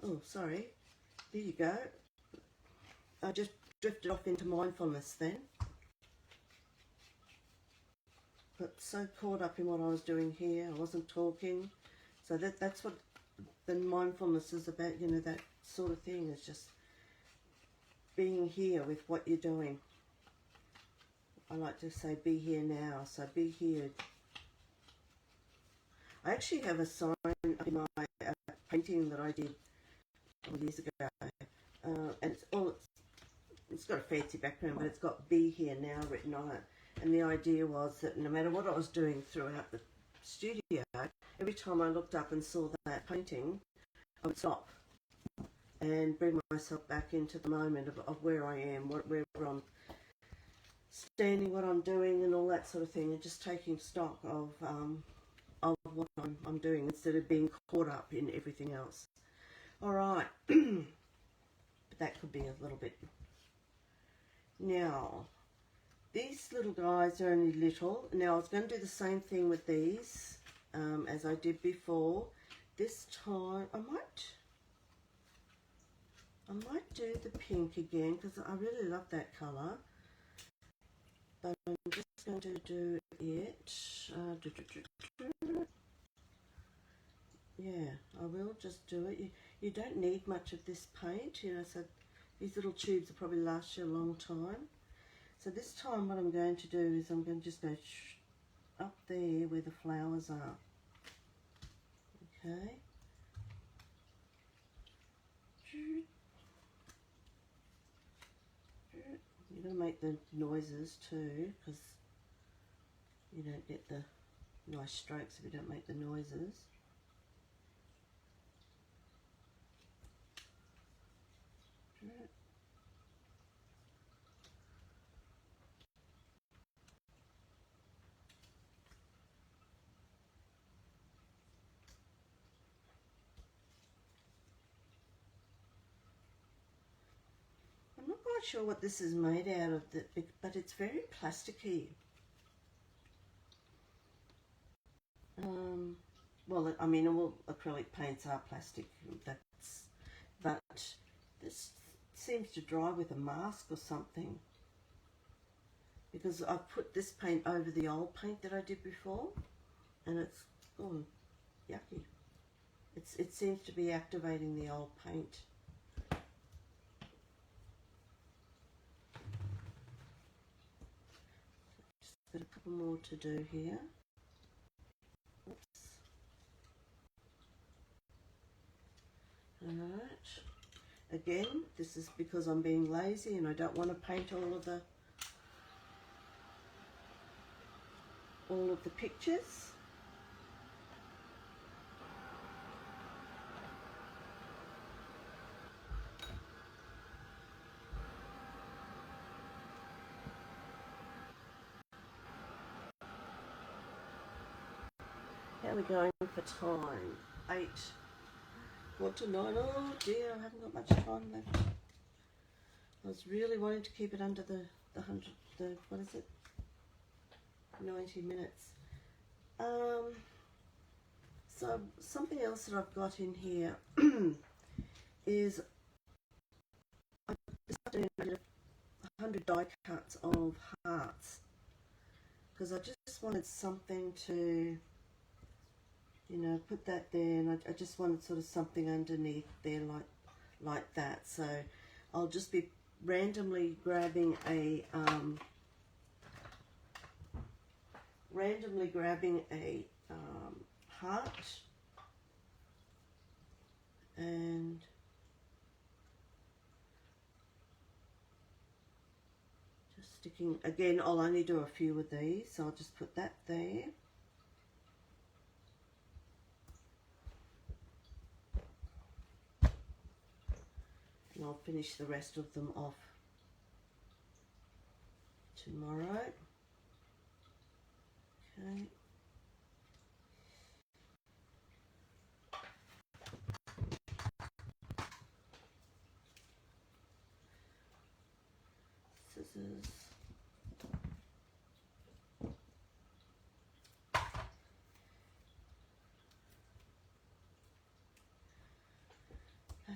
Oh, sorry. There you go. I just drifted off into mindfulness then. But so caught up in what I was doing here, I wasn't talking. So that's what the mindfulness is about, you know, that sort of thing. Is just being here with what you're doing. I like to say be here now, so be here. I actually have a sign up in my painting that I did years ago, and it's got a fancy background, but it's got be here now written on it. And the idea was that no matter what I was doing throughout the studio, every time I looked up and saw that painting, I would stop and bring myself back into the moment of where I am, where I'm standing, what I'm doing, and all that sort of thing, and just taking stock of what I'm doing instead of being caught up in everything else. All right, but that could be a little bit. Now, these little guys are only little. Now, I was going to do the same thing with these as I did before. This time, I might do the pink again because I really love that colour. But I'm just going to do it. Yeah, I will just do it. You don't need much of this paint, you know, so these little tubes will probably last you a long time. So this time what I'm going to do is I'm going to just go up there where the flowers are. Okay. You're going to make the noises too, because you don't get the nice strokes if you don't make the noises. I'm not quite sure what this is made out of, but it's very plasticky. Well, I mean, all acrylic paints are plastic, but this seems to dry with a mask or something, because I've put this paint over the old paint that I did before, and it's gone yucky. It seems to be activating the old paint. Just got a couple more to do here. Oops. Alright. Again, this is because I'm being lazy and I don't want to paint all of the pictures. How are we going for time? 8. 8:45. Oh dear, I haven't got much time left. I was really wanting to keep it under the 100, what is it? 90 minutes. So something else that I've got in here is I did 100 die cuts of hearts, because I just wanted something to, you know, put that there, and I just wanted sort of something underneath there like that. So I'll just be randomly grabbing a heart, and just sticking, again, I'll only do a few of these, so I'll just put that there. And I'll finish the rest of them off tomorrow. Okay. Scissors.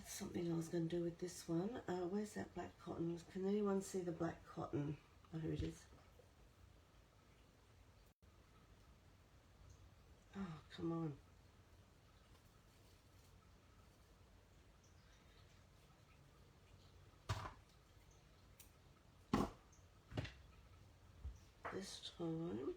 That's something I was going to do with this one. Where's that black cotton? Can anyone see the black cotton? Oh, here it is. Oh, come on. This time,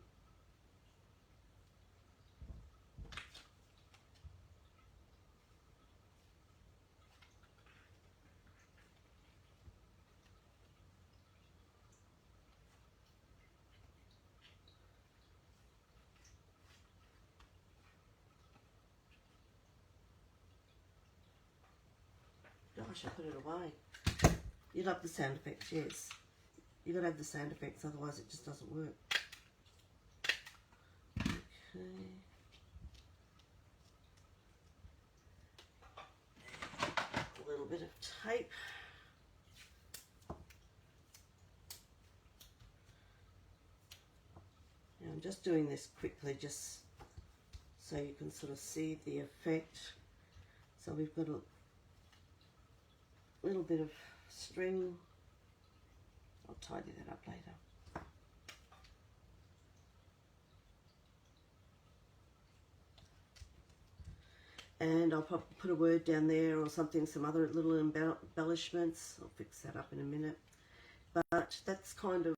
gosh, I put it away. You love the sound effects, yes. You got to have the sound effects, otherwise it just doesn't work. Okay. A little bit of tape. Now I'm just doing this quickly, just so you can sort of see the effect. So we've got a little bit of string. I'll tidy that up later. And I'll put a word down there or something, some other little embellishments. I'll fix that up in a minute. But that's kind of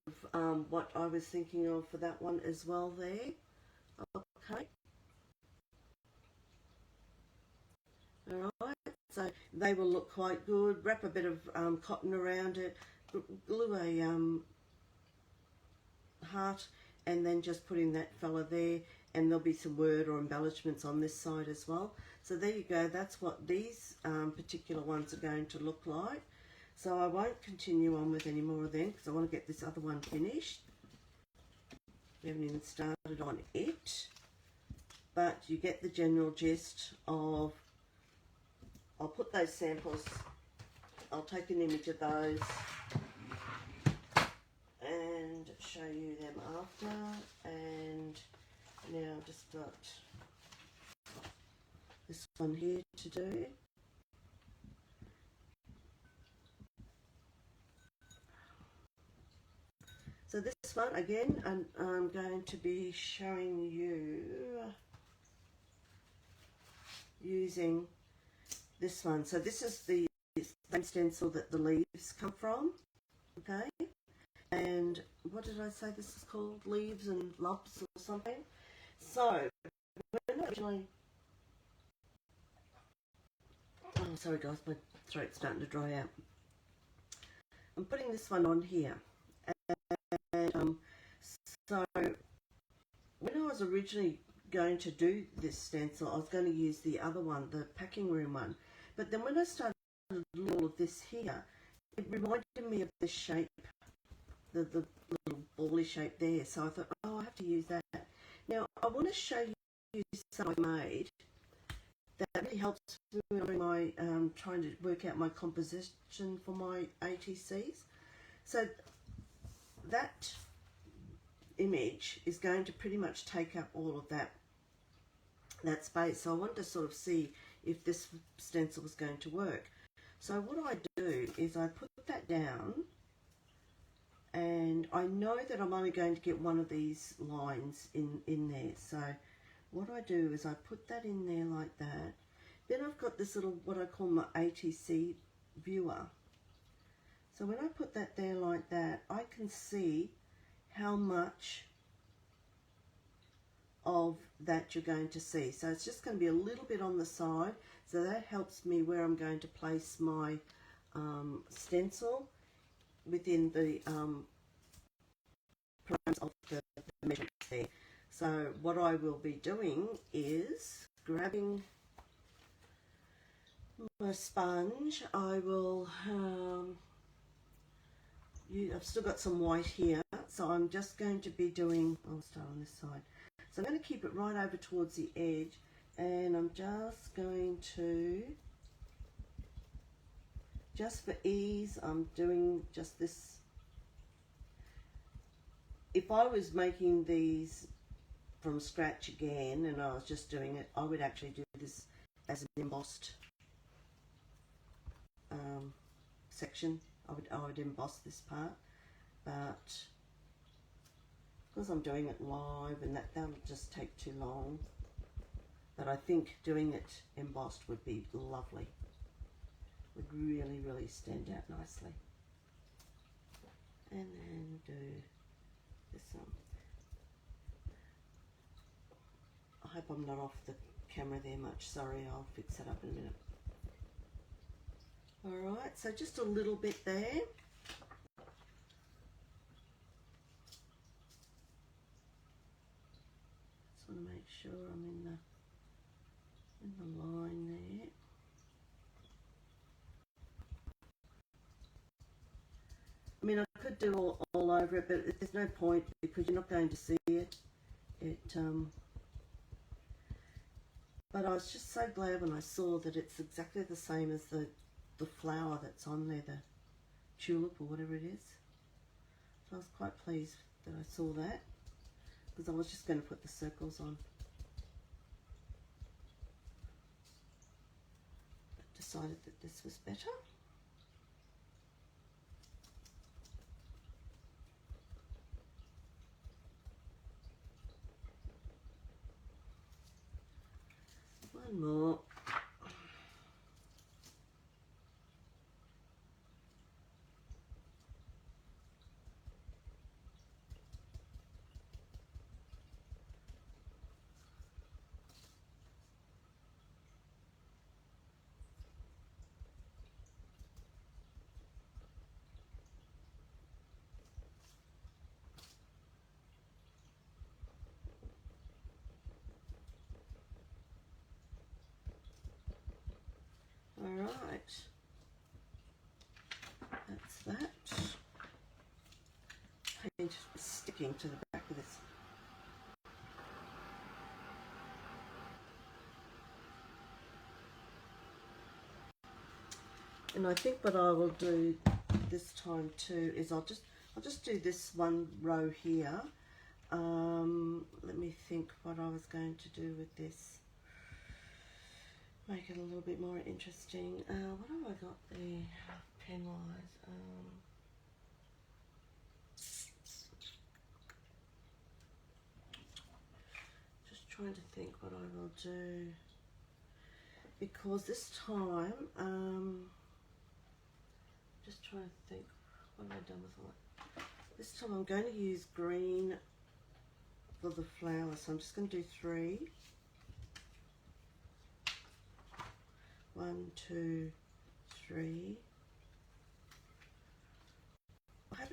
what I was thinking of for that one as well there. Okay. Alright, so they will look quite good. Wrap a bit of cotton around it, glue a heart, and then just put in that fella there, and there'll be some word or embellishments on this side as well. So there you go, that's what these particular ones are going to look like. So I won't continue on with any more of them because I want to get this other one finished. We haven't even started on it, but you get the general gist of, I'll put those samples, I'll take an image of those and show you them after. And now I've just got this one here to do. So this one again, I'm going to be showing you using this one. So this is the same stencil that the leaves come from, okay? And what did I say this is called? Leaves and lumps or something. So when originally, oh sorry guys, my throat's starting to dry out. I'm putting this one on here, and so when I was originally going to do this stencil, I was going to use the other one, the packing room one. But then when I started doing all of this here, it reminded me of the shape, the little bally shape there. So I thought, oh, I have to use that. Now I want to show you something I made that really helps me when I'm trying to work out my composition for my ATCs. So that image is going to pretty much take up all of that space. So I wanted to sort of see if this stencil was going to work. So what I do is I put that down, and I know that I'm only going to get one of these lines in there. So what I do is I put that in there like that. Then I've got this little, what I call my ATC viewer. So when I put that there like that, I can see how much of that you're going to see. So it's just going to be a little bit on the side, so that helps me where I'm going to place my stencil within the parameters of the measurements there. So what I will be doing is grabbing my sponge. I will I've still got some white here, so I'm just going to be doing, I'll start on this side. So I'm going to keep it right over towards the edge, and I'm just going to, just for ease, I'm doing just this. If I was making these from scratch again and I was just doing it, I would actually do this as an embossed section, I would emboss this part, but because I'm doing it live and that'll just take too long. But I think doing it embossed would be lovely. Would really, really stand out nicely. And then do this one. I hope I'm not off the camera there much. Sorry, I'll fix that up in a minute. Alright, so just a little bit there. Just want to make sure I'm in the line there. I mean, I could do all over it, but there's no point because you're not going to see it. But I was just so glad when I saw that it's exactly the same as the flower that's on there, the tulip or whatever it is. So I was quite pleased that I saw that, because I was just going to put the circles on. But decided that this was better. One more. Alright, that's that. Paint is sticking to the back of this. And I think what I will do this time too is I'll just do this one row here. Let me think what I was going to do with this. Make it a little bit more interesting. What have I got there? Pen wise. Just trying to think what I will do, because this time, just trying to think what have I done with all that. This time I'm going to use green for the flower, so I'm just going to do 3. 1, 2, 3. I hope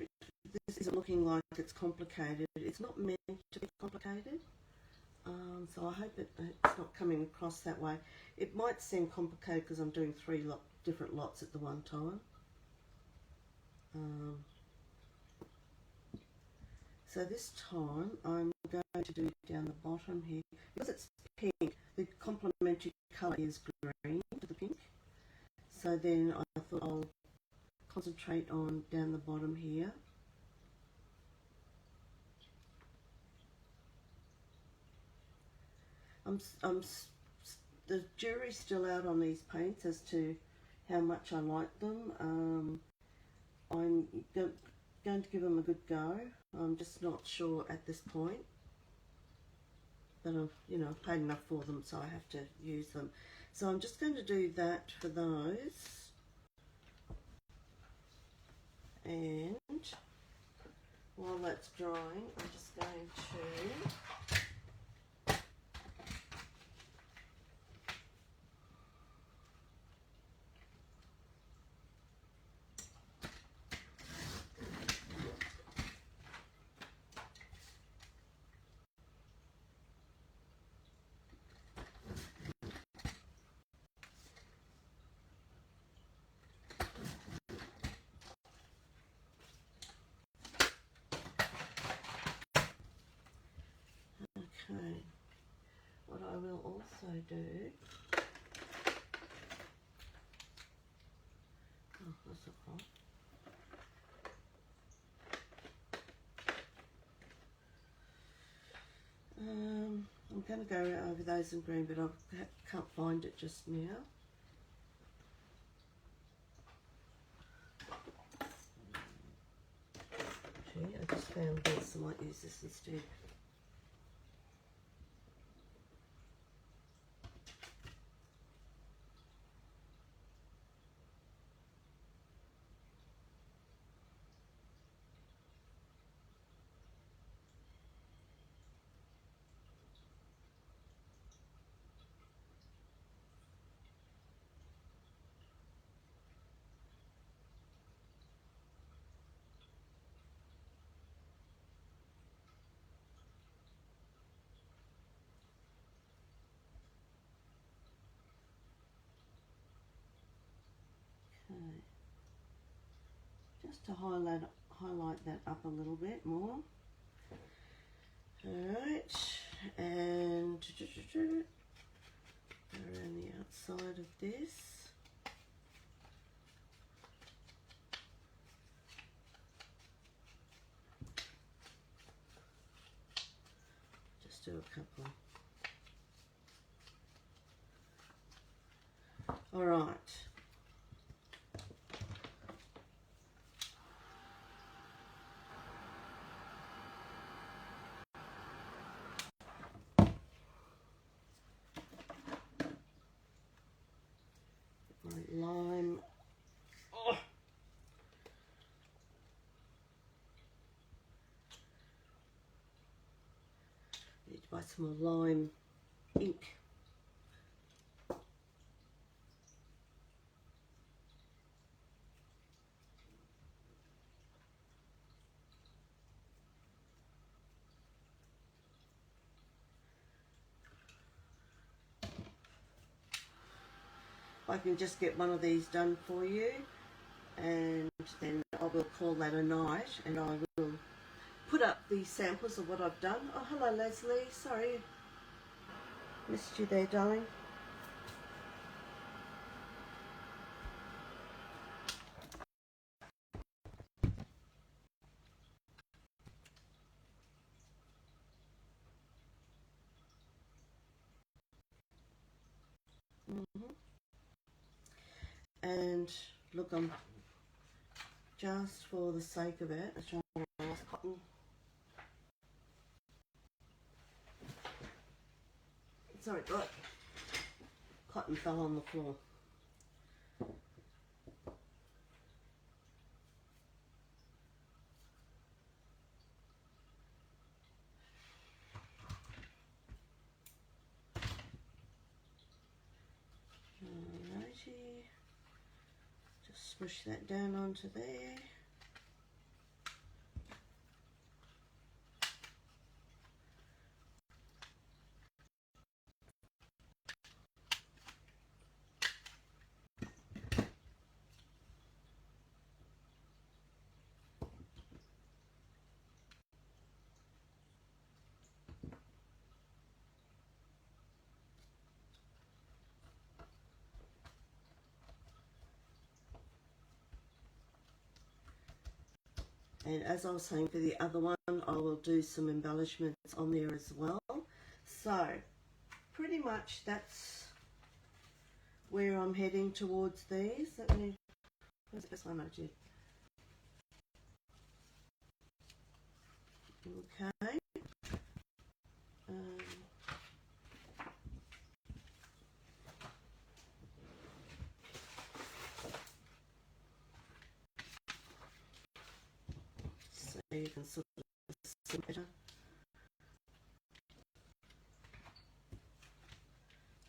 this isn't looking like it's complicated. It's not meant to be complicated, so I hope it's not coming across that way. It might seem complicated because I'm doing 3 different lots at the one time. So this time I'm going to do down the bottom here, because it's pink, the complementary colour is green to the pink. So then I thought I'll concentrate on down the bottom here. The jury's still out on these paints as to how much I like them. I'm going to give them a good go. I'm just not sure at this point, but I've paid enough for them, so I have to use them. So I'm just going to do that for those, and while that's drying, I'm just going to okay. What I will also do, oh, that's not right. I'm going to go over those in green, but I can't find it just now. found this. I might use this instead. Okay. Just to highlight that up a little bit more. Alright, and around the outside of this. Just do a couple. Alright. Lime. Oh. Need to buy some more lime ink. I can just get one of these done for you, and then I will call that a night, and I will put up the samples of what I've done. Oh, hello Leslie, sorry, missed you there, darling. And look, I'm just for the sake of it, I'm trying to use cotton. Sorry, God. Cotton fell on the floor. Alrighty. Just smush that down onto there. And as I was saying for the other one, I will do some embellishments on there as well. So, pretty much that's where I'm heading towards these. Let me, where's the first one I did? Okay. So you can sort of see better.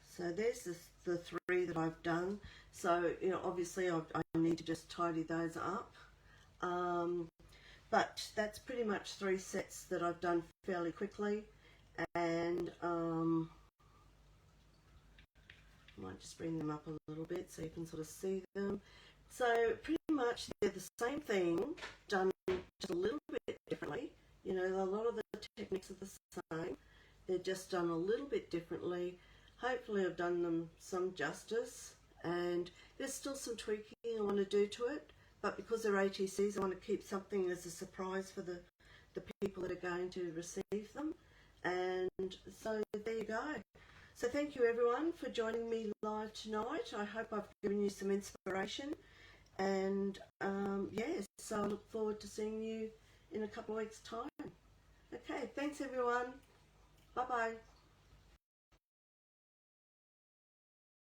So there's the three that I've done. So, you know, obviously I need to just tidy those up. But that's pretty much 3 sets that I've done fairly quickly. And I might just bring them up a little bit so you can sort of see them. So pretty much they're the same thing, done just a little bit differently. You know, a lot of the techniques are the same. They're just done a little bit differently. Hopefully I've done them some justice, and there's still some tweaking I want to do to it, but because they're ATCs I want to keep something as a surprise for the people that are going to receive them. And so there you go. So thank you everyone for joining me live tonight. I hope I've given you some inspiration, and yes, so I look forward to seeing you in a couple of weeks' time. Okay, thanks everyone. Bye-bye.